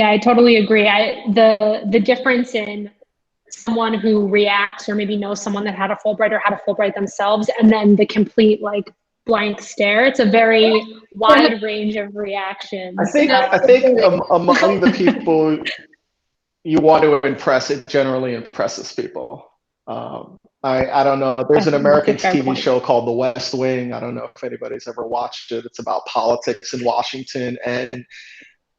I totally agree. The difference in someone who reacts or maybe knows someone that had a Fulbright or had a Fulbright themselves, and then the complete like blank stare. It's a very wide range of reactions. I think among the people you want to impress, it generally impresses people. I don't know. There's an American TV show called The West Wing. I don't know if anybody's ever watched it. It's about politics in Washington, and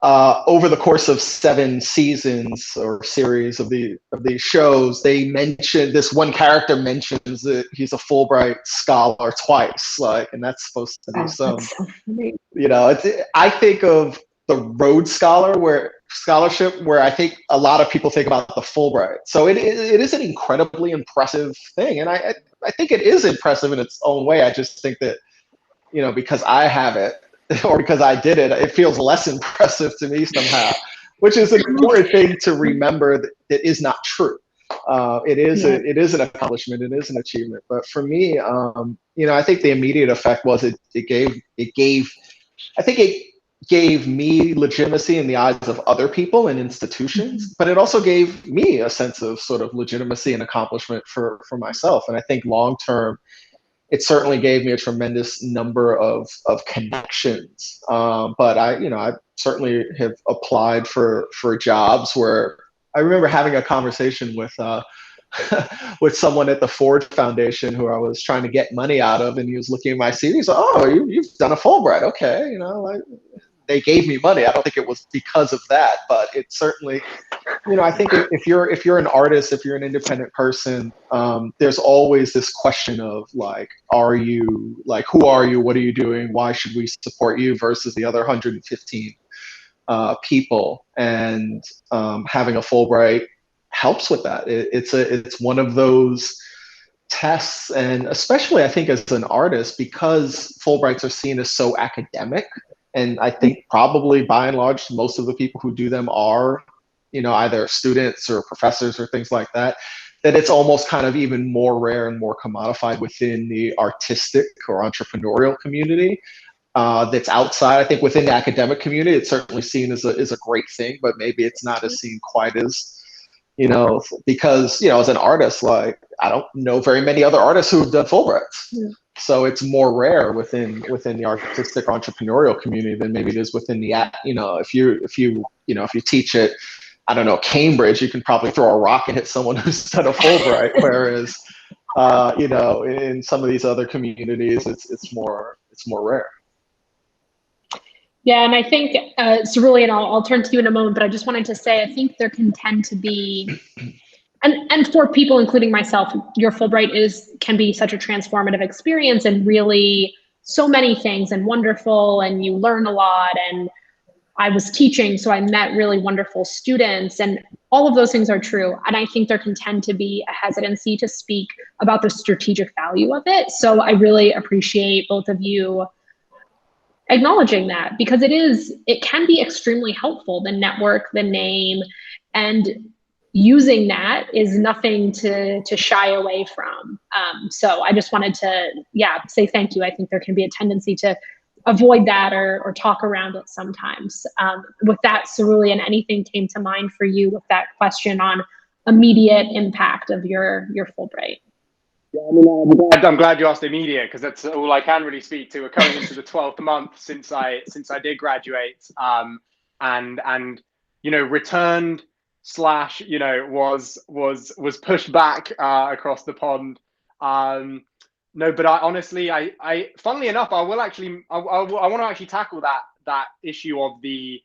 over the course of 7 seasons or series of these shows, they mention this one character mentions that he's a Fulbright scholar twice, like, and that's supposed to be some, I think of the Rhodes Scholarship, where I think a lot of people think about the Fulbright. So it is an incredibly impressive thing, and I think it is impressive in its own way. I just think that, because I have it, or because I did it, it feels less impressive to me somehow, which is an important thing to remember that it is not true. It is an accomplishment, it is an achievement. But for me, I think the immediate effect was it gave me legitimacy in the eyes of other people and institutions, but it also gave me a sense of sort of legitimacy and accomplishment for myself. And I think long term, it certainly gave me a tremendous number of connections. But I certainly have applied for jobs where I remember having a conversation with with someone at the Ford Foundation who I was trying to get money out of, and he was looking at my CV. He's like, "Oh, you've done a Fulbright, okay?" They gave me money. I don't think it was because of that, but it certainly, I think if you're an artist, if you're an independent person, there's always this question of like, who are you? What are you doing? Why should we support you versus the other 115 people? And having a Fulbright helps with that. It's one of those tests, and especially I think as an artist, because Fulbrights are seen as so academic and I think probably by and large, most of the people who do them are, either students or professors or things like that, that it's almost kind of even more rare and more commodified within the artistic or entrepreneurial community. That's outside. I think within the academic community, it's certainly seen as a great thing, but maybe it's not as seen quite as, because, as an artist, like, I don't know very many other artists who have done Fulbrights. Yeah. So it's more rare within the artistic entrepreneurial community than maybe it is within the, if you teach at, I don't know, Cambridge, you can probably throw a rock and hit someone who's done a Fulbright. Whereas, in some of these other communities, it's more rare. Yeah, and I think, Cerulean, I'll turn to you in a moment, but I just wanted to say, I think there can tend to be, and for people, including myself, your Fulbright can be such a transformative experience, and really so many things, and wonderful, and you learn a lot. And I was teaching, so I met really wonderful students, and all of those things are true. And I think there can tend to be a hesitancy to speak about the strategic value of it. So I really appreciate both of you acknowledging that, because it can be extremely helpful, the network, the name, and using that is nothing to shy away from. So I just wanted to, say thank you. I think there can be a tendency to avoid that or talk around it sometimes. With that, Cerulean, anything came to mind for you with that question on immediate impact of your Fulbright? Yeah, I mean, I'm glad you asked immediate, because that's all I can really speak to. We're coming into the 12th month since I did graduate, and returned / was pushed back across the pond. No, but I honestly, funnily enough, I want to actually tackle that issue of the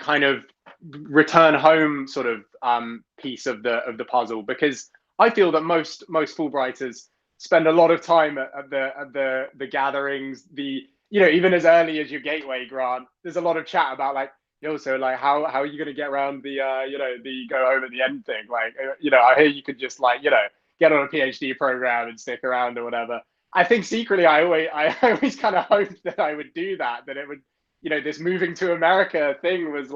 kind of return home sort of piece of the puzzle, because I feel that most Fulbrighters spend a lot of time at the gatherings, even as early as your gateway grant. There's a lot of chat about so how are you going to get around the the go home at the end thing? I hear you could just get on a PhD program and stick around or whatever. I think secretly I always kind of hoped that I would do that it would, this moving to America thing was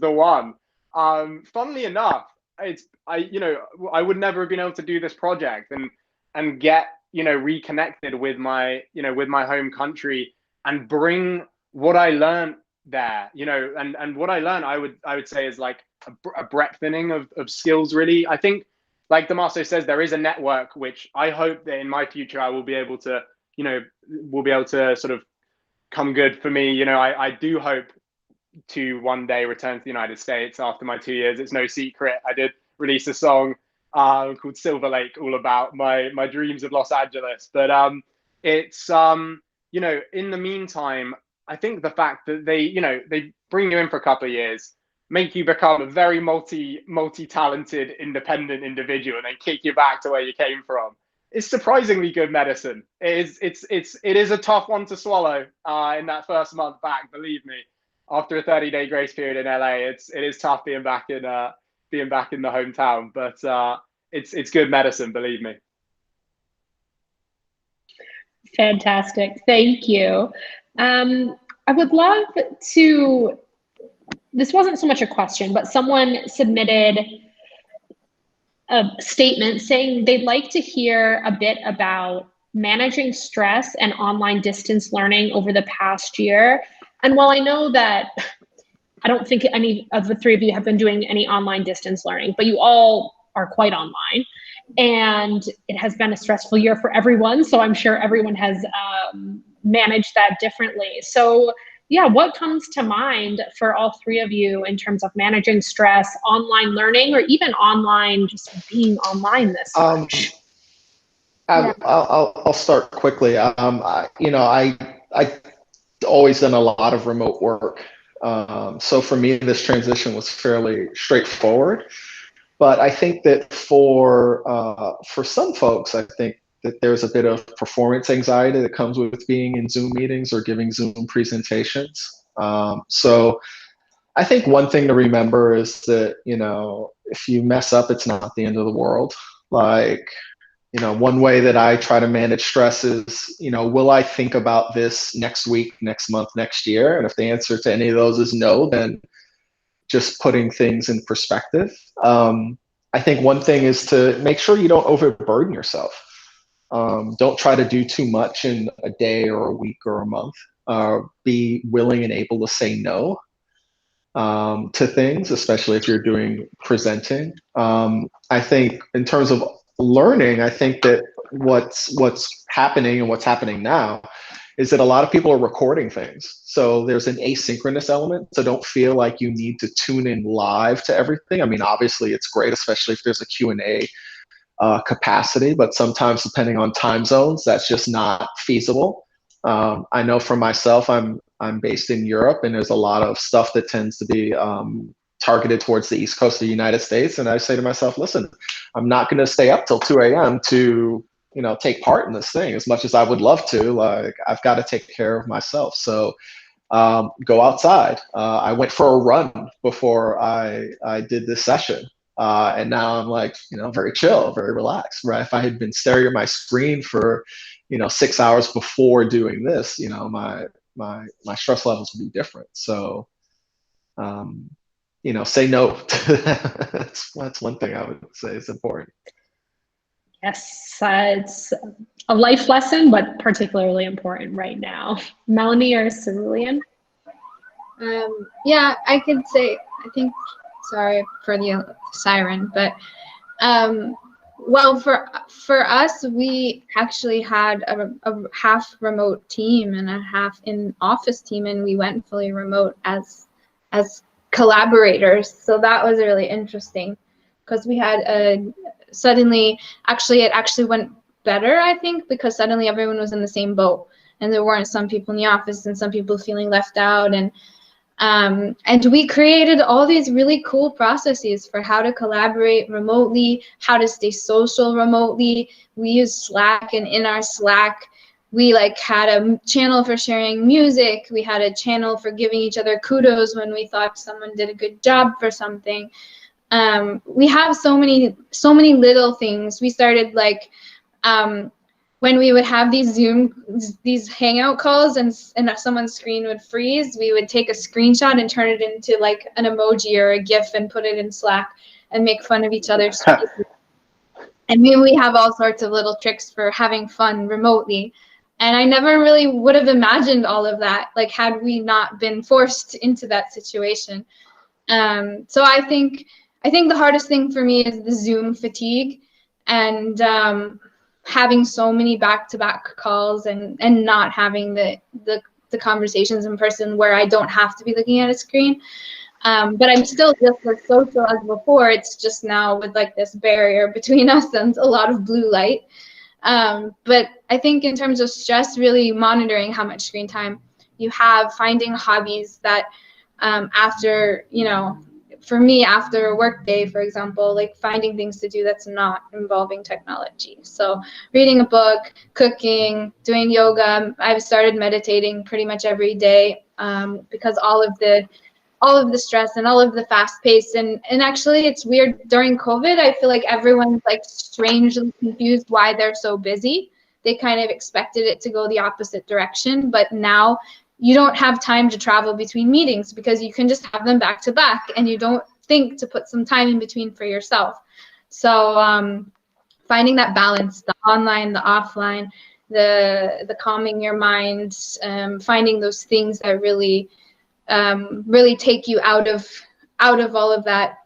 the one. Funnily enough, I would never have been able to do this project and get reconnected with my home country and bring what I learned there, and what I learned, I would say is a breadthening of skills. Really, I think, like Damoso says, there is a network which I hope that in my future I will be able to sort of come good for me. I do hope to one day return to the United States after my 2 years. It's no secret. I did release a song called Silver Lake, all about my dreams of Los Angeles. But it's in the meantime, I think the fact that they bring you in for a couple of years, make you become a very multi-talented, independent individual, and then kick you back to where you came from, is surprisingly good medicine. It is a tough one to swallow in that first month back, believe me. After a 30-day grace period in LA, it is tough being back in the hometown, but it's good medicine, believe me. Fantastic, thank you. I would love to, this wasn't so much a question, but someone submitted a statement saying they'd like to hear a bit about managing stress and online distance learning over the past year. And while I know that I don't think any of the three of you have been doing any online distance learning, but you all are quite online, and it has been a stressful year for everyone. So I'm sure everyone has managed that differently. So yeah, what comes to mind for all three of you in terms of managing stress, online learning, or even online, just being online this much? I'll start quickly. I always done a lot of remote work. So for me, this transition was fairly straightforward. But I think that for some folks, I think that there's a bit of performance anxiety that comes with being in Zoom meetings or giving Zoom presentations. So I think one thing to remember is that, if you mess up, it's not the end of the world. one way that I try to manage stress is, will I think about this next week, next month, next year? And if the answer to any of those is no, then just putting things in perspective. I think one thing is to make sure you don't overburden yourself. Don't try to do too much in a day or a week or a month. Be willing and able to say no to things, especially if you're doing presenting. I think in terms of learning, I think that what's happening and what's happening now is that a lot of people are recording things. So there's an asynchronous element. So don't feel like you need to tune in live to everything. I mean, obviously it's great, especially if there's a Q&A capacity, but sometimes depending on time zones, that's just not feasible. I know for myself, I'm based in Europe, and there's a lot of stuff that tends to be targeted towards the East Coast of the United States. And I say to myself, listen, I'm not going to stay up till 2 a.m. to, take part in this thing as much as I would love to. Like, I've got to take care of myself. So go outside. I went for a run before I did this session. And now I'm like, very chill, very relaxed, right? If I had been staring at my screen for, 6 hours before doing this, my stress levels would be different. So, say no. That's one thing I would say is important. Yes, it's a life lesson, but particularly important right now. Melanie or Cerulean? Yeah, I could say, I think, sorry for the siren, but well, for us, we actually had a half remote team and a half in office team, and we went fully remote as collaborators. So that was really interesting because we had it actually went better, I think, because suddenly everyone was in the same boat, and there weren't some people in the office and some people feeling left out, and we created all these really cool processes for how to collaborate remotely, how to stay social remotely. We used Slack, and in our Slack, we had a channel for sharing music. We had a channel for giving each other kudos when we thought someone did a good job for something. We have so many little things. We started when we would have these hangout calls and someone's screen would freeze, we would take a screenshot and turn it into an emoji or a GIF and put it in Slack and make fun of each other's faces. And we have all sorts of little tricks for having fun remotely. And I never really would have imagined all of that, had we not been forced into that situation. So I think the hardest thing for me is the Zoom fatigue, and having so many back-to-back calls and not having the conversations in person where I don't have to be looking at a screen. But I'm still just as social as before. It's just now with this barrier between us and a lot of blue light. But I think in terms of stress, really monitoring how much screen time you have, finding hobbies that after, for me, after a work day, for example, finding things to do that's not involving technology. So reading a book, cooking, doing yoga. I've started meditating pretty much every day because all of the stress and all of the fast pace. And actually, it's weird. During COVID, I feel like everyone's strangely confused why they're so busy. They kind of expected it to go the opposite direction. But now you don't have time to travel between meetings because you can just have them back to back, and you don't think to put some time in between for yourself. So finding that balance, the online, the offline, the calming your mind, finding those things that really take you out of all of that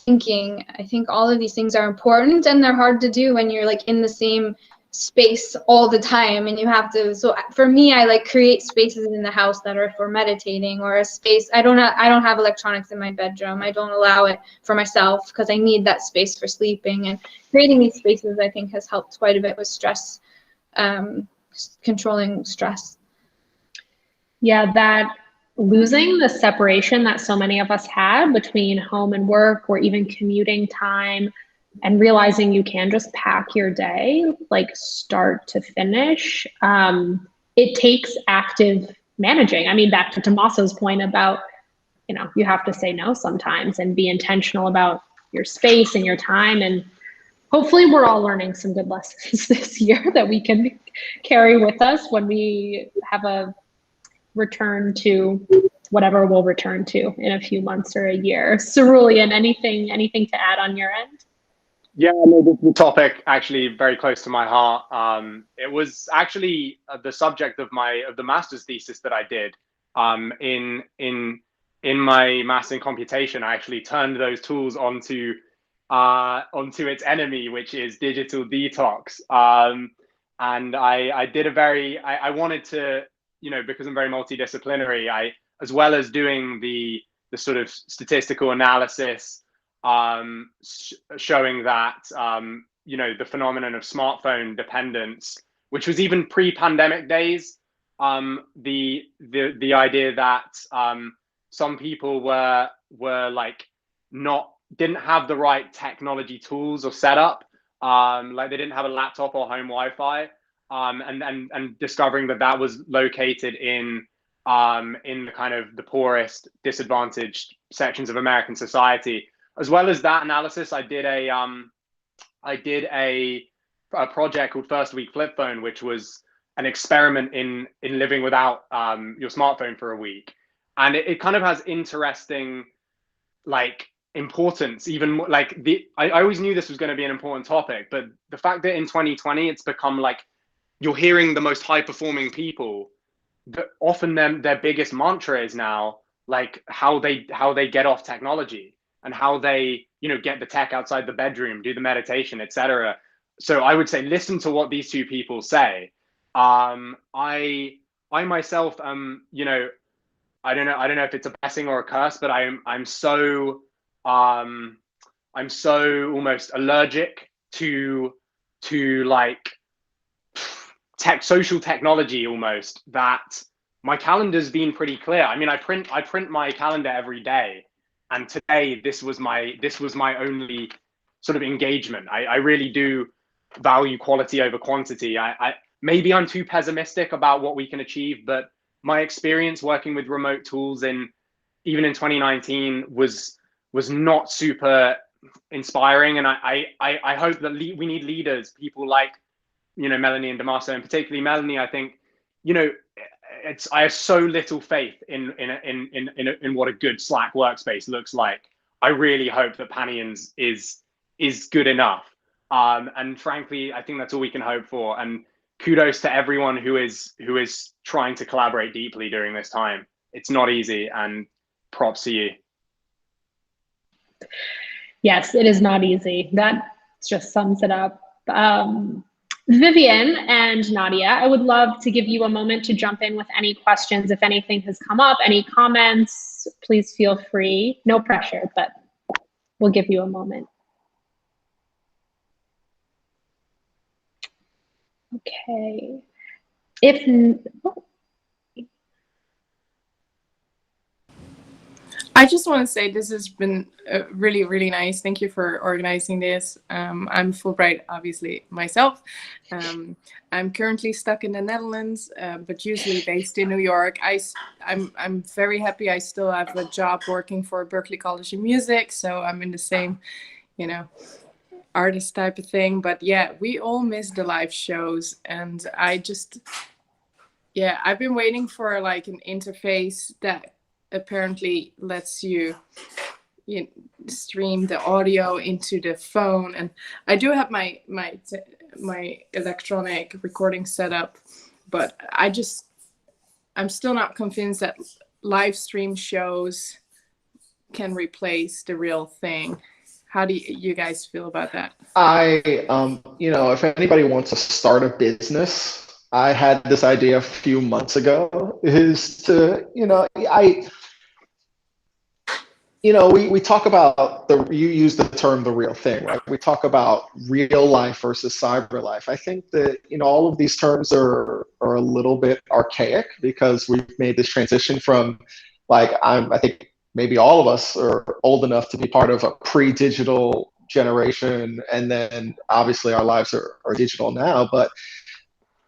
thinking. I think all of these things are important, and they're hard to do when you're in the same space all the time, and you have to. So for me, I create spaces in the house that are for meditating, or a space. I don't have electronics in my bedroom. I don't allow it for myself because I need that space for sleeping. And creating these spaces, I think, has helped quite a bit with stress, controlling stress. Yeah, that losing the separation that so many of us had between home and work, or even commuting time, and realizing you can just pack your day, start to finish. It takes active managing. I mean, back to Damoso's point about, you have to say no sometimes and be intentional about your space and your time. And hopefully we're all learning some good lessons this year that we can carry with us when we have a return to whatever we'll return to in a few months or a year. Cerulean, anything to add on your end? Yeah, no, the topic actually very close to my heart. It was actually the subject of the master's thesis that I did. In my master in computation, I actually turned those tools onto its enemy, which is digital detox. And I did I wanted to, because I'm very multidisciplinary, as well as doing the sort of statistical analysis, showing that, the phenomenon of smartphone dependence, which was even pre-pandemic days, the idea that some people were like didn't have the right technology tools or setup, like they didn't have a laptop or home Wi-Fi, and discovering that was located in the kind of the poorest, disadvantaged sections of American society. As well as that analysis, I did a project called First Week Flip Phone, which was an experiment in living without your smartphone for a week. And it kind of has interesting, like, importance, even like I always knew this was going to be an important topic, but the fact that in 2020 it's become like you're hearing the most high performing people, that often their biggest mantra is now like how they get off technology and how they get the tech outside the bedroom, do the meditation, etc. So I would say listen to what these two people say. I myself I don't know if it's a blessing or a curse, but I'm so almost allergic to like social technology almost, that my calendar's been pretty clear. I mean, I print my calendar every day, and today this was my only sort of engagement. I really do value quality over quantity. I maybe I'm too pessimistic about what we can achieve, but my experience working with remote tools even in 2019 was not super inspiring. And I hope that we need leaders, people like, Melanie and Damoso, and particularly Melanie. I think, I have so little faith in what a good Slack workspace looks like. I really hope that Panions is good enough. And frankly, I think that's all we can hope for. And kudos to everyone who is trying to collaborate deeply during this time. It's not easy, and props to you. Yes, it is not easy. That just sums it up. Vivian and Nadia, I would love to give you a moment to jump in with any questions. If anything has come up, any comments, please feel free. No pressure, but we'll give you a moment. Okay. I just want to say this has been really, really nice. Thank you for organizing this. I'm Fulbright, obviously, myself. I'm currently stuck in the Netherlands, but usually based in New York. I'm very happy I still have a job working for Berklee College of Music, so I'm in the same, artist type of thing. But yeah, we all miss the live shows, and I've been waiting for like an interface that apparently lets you stream the audio into the phone. And I do have my electronic recording setup, but I'm still not convinced that live stream shows can replace the real thing. How do you guys feel about that? If anybody wants to start a business, I had this idea a few months ago, is to, we talk about you use the term the real thing, right? We talk about real life versus cyber life. I think that, all of these terms are a little bit archaic, because we've made this transition from, like, I think maybe all of us are old enough to be part of a pre-digital generation, and then obviously our lives are digital now. But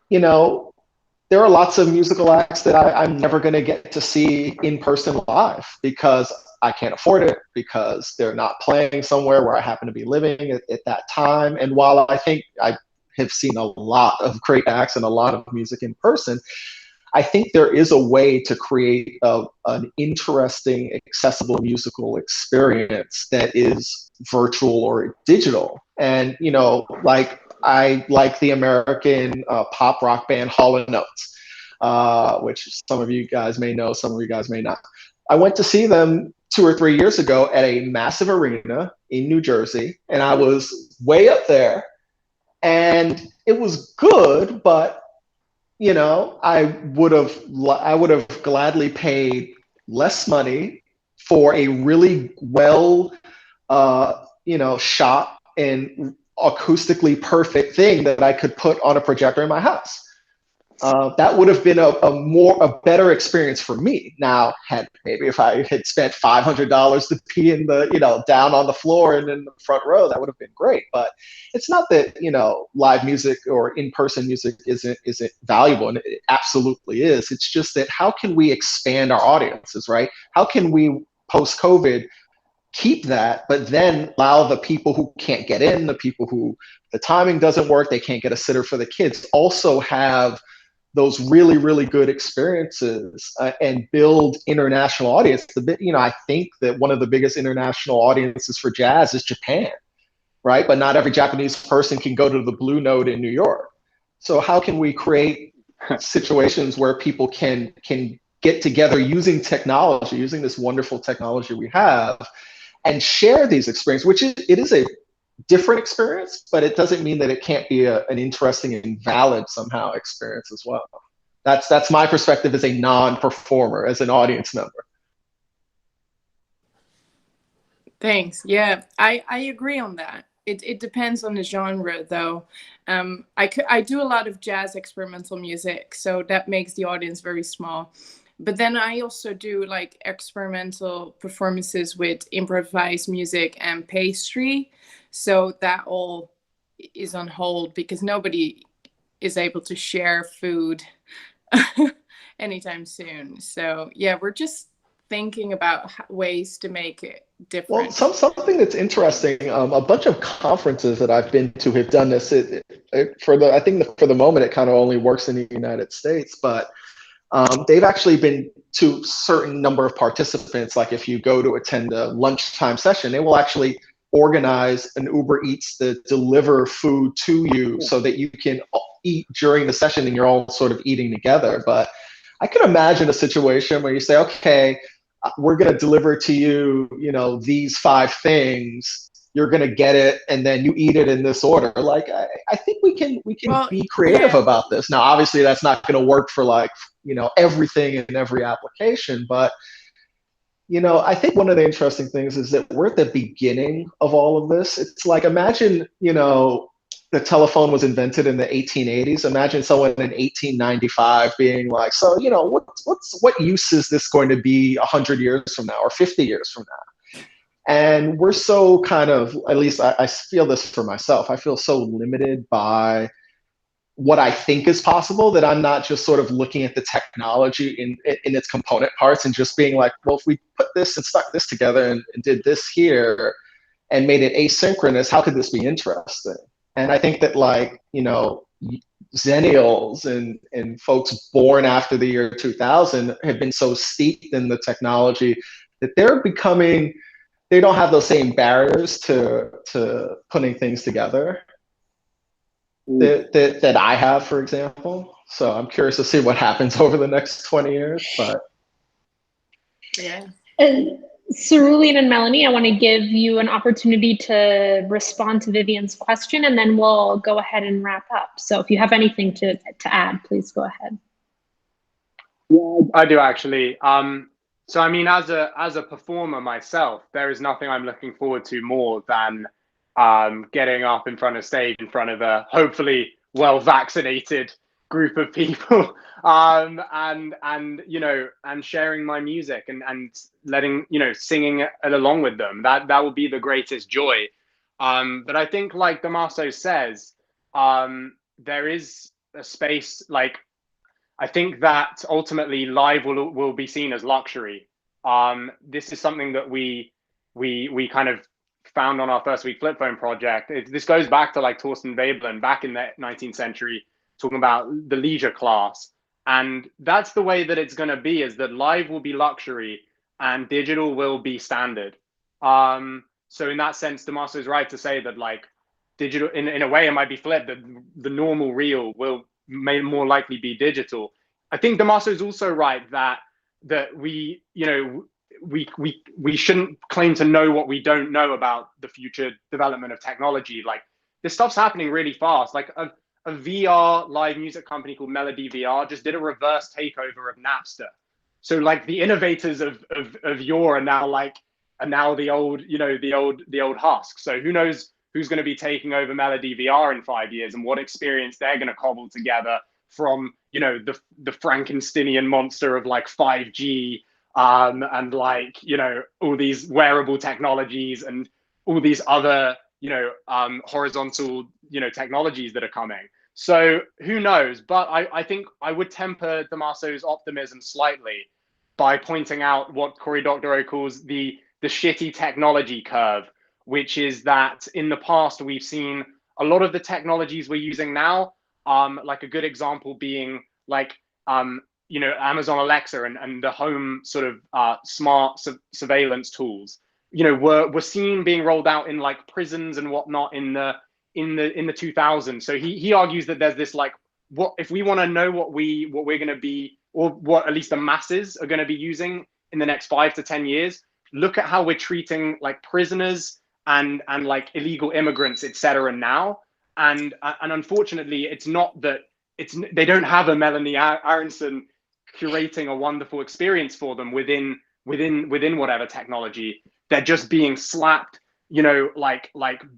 there are lots of musical acts that I'm never going to get to see in person live, because I can't afford it, because they're not playing somewhere where I happen to be living at that time. And while I think I have seen a lot of great acts and a lot of music in person, I think there is a way to create an interesting, accessible musical experience that is virtual or digital. And, you know, like I like the American pop rock band Hall & Oates, which some of you guys may know, some of you guys may not. I went to see them 2 or 3 years ago at a massive arena in New Jersey, and I was way up there, and it was good, but you know, I would have gladly paid less money for a really well, you know, shot and acoustically perfect thing that I could put on a projector in my house. That would have been a better experience for me. Now, maybe if I had spent $500 to be in the, you know, down on the floor and in the front row, that would have been great. But it's not that, you know, live music or in-person music isn't valuable, and it absolutely is. It's just that how can we expand our audiences, right? How can we post-COVID keep that, but then allow the people who can't get in, the people who the timing doesn't work, they can't get a sitter for the kids, also have those really, really good experiences and build international audience. You know, I think that one of the biggest international audiences for jazz is Japan, right? But not every Japanese person can go to the Blue Note in New York. So how can we create situations where people can get together using technology, using this wonderful technology we have, and share these experiences, which it is a different experience, but it doesn't mean that it can't be an interesting and valid somehow experience as well. That's my perspective as a non-performer, as an audience member. Thanks. Yeah, I agree on that. It depends on the genre, though. I do a lot of jazz experimental music, so that makes the audience very small. But then I also do like experimental performances with improvised music and pastry. So that all is on hold because nobody is able to share food anytime soon. So yeah, we're just thinking about ways to make it different. Well, something that's interesting, a bunch of conferences that I've been to have done this. I think for the moment, it kind of only works in the United States, but they've actually been to certain number of participants. Like if you go to attend a lunchtime session, they will actually organize an Uber Eats to deliver food to you so that you can eat during the session and you're all sort of eating together. But I can imagine a situation where you say, okay, we're going to deliver to you, you know, these 5 things. You're going to get it, and then you eat it in this order. Like, I think we can be creative about this. Now, obviously, that's not going to work for like, you know, everything in every application. But, you know, I think one of the interesting things is that we're at the beginning of all of this. It's like, imagine, you know, the telephone was invented in the 1880s. Imagine someone in 1895 being like, so, you know, what use is this going to be 100 years from now or 50 years from now? And we're so kind of, at least I feel this for myself, I feel so limited by what I think is possible that I'm not just sort of looking at the technology in its component parts and just being like, well, if we put this and stuck this together and did this here and made it asynchronous, how could this be interesting? And I think that, like, you know, Zennials and folks born after the year 2000 have been so steeped in the technology that they don't have those same barriers to putting things together that I have, for example. So I'm curious to see what happens over the next 20 years. But yeah. And Cerulean and Melanie, I want to give you an opportunity to respond to Vivian's question, and then we'll go ahead and wrap up. So if you have anything to add, please go ahead. Yeah, I do actually. So I mean, as a performer myself, there is nothing I'm looking forward to more than getting up in front of stage in front of a hopefully well vaccinated group of people, and you know, and sharing my music and letting, you know, singing along with them. That will be the greatest joy. But I think, like Damoso says, there is a space, like, I think that ultimately live will be seen as luxury. this is something that we kind of found on our first week flip phone project. This goes back to like Torsten Veblen back in the 19th century, talking about the leisure class. And that's the way that it's going to be, is that live will be luxury and digital will be standard. So in that sense, Damoso is right to say that like digital, in a way, it might be flipped, that the normal reel may more likely be digital. I think Damoso is also right that we, you know, we shouldn't claim to know what we don't know about the future development of technology. Like this stuff's happening really fast. Like a VR live music company called Melody VR just did a reverse takeover of Napster. So like the innovators of yore are now the old, you know, the old husk. So who knows who's going to be taking over Melody VR in 5 years and what experience they're going to cobble together from, you know, the Frankensteinian monster of like 5G and like, you know, all these wearable technologies and all these other, you know, horizontal, you know, technologies that are coming. So who knows? But I think I would temper Damoso's optimism slightly by pointing out what Cory Doctorow calls the shitty technology curve, which is that in the past we've seen a lot of the technologies we're using now, like a good example being like, you know, Amazon Alexa and the home sort of smart surveillance tools, you know, were seen being rolled out in like prisons and whatnot in the 2000s. So he argues that there's this like, what if we want to know what we're going to be, or what at least the masses are going to be using in the next 5 to 10 years, look at how we're treating like prisoners and like illegal immigrants, etc. now. And unfortunately, it's not that they don't have a Melanie Aronson curating a wonderful experience for them within whatever technology. They're just being slapped, you know, like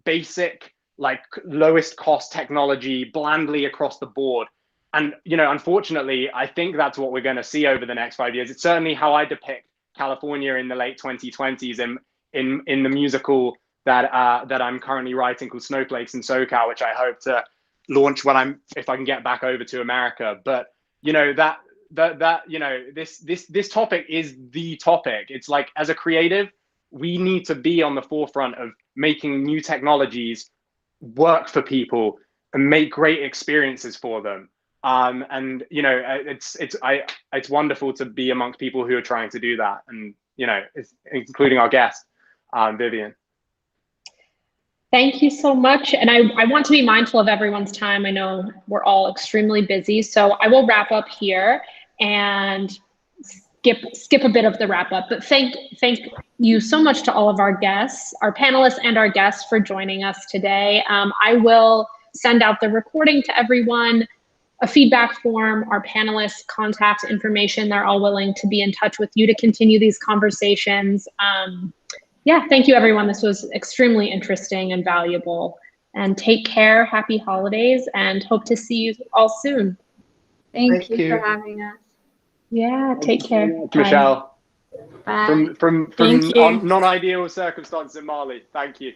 basic, like lowest cost technology blandly across the board. And, you know, unfortunately, I think that's what we're going to see over the next 5 years. It's certainly how I depict California in the late 2020s in the musical that I'm currently writing called Snowflakes in SoCal, which I hope to launch if I can get back over to America. But, you know, that you know, this topic is the topic. It's like, as a creative, we need to be on the forefront of making new technologies work for people and make great experiences for them. And you know, it's wonderful to be amongst people who are trying to do that, and you know, including our guest, Vivian. Thank you so much. And I want to be mindful of everyone's time. I know we're all extremely busy, so I will wrap up here and skip a bit of the wrap up. But thank you so much to all of our guests, our panelists and our guests, for joining us today. I will send out the recording to everyone, a feedback form, our panelists' contact information. They're all willing to be in touch with you to continue these conversations. Yeah, thank you, everyone. This was extremely interesting and valuable. And take care, happy holidays, and hope to see you all soon. Thank you for having us. Yeah, take care. Michelle. Bye. From non-ideal circumstances in Mali. Thank you.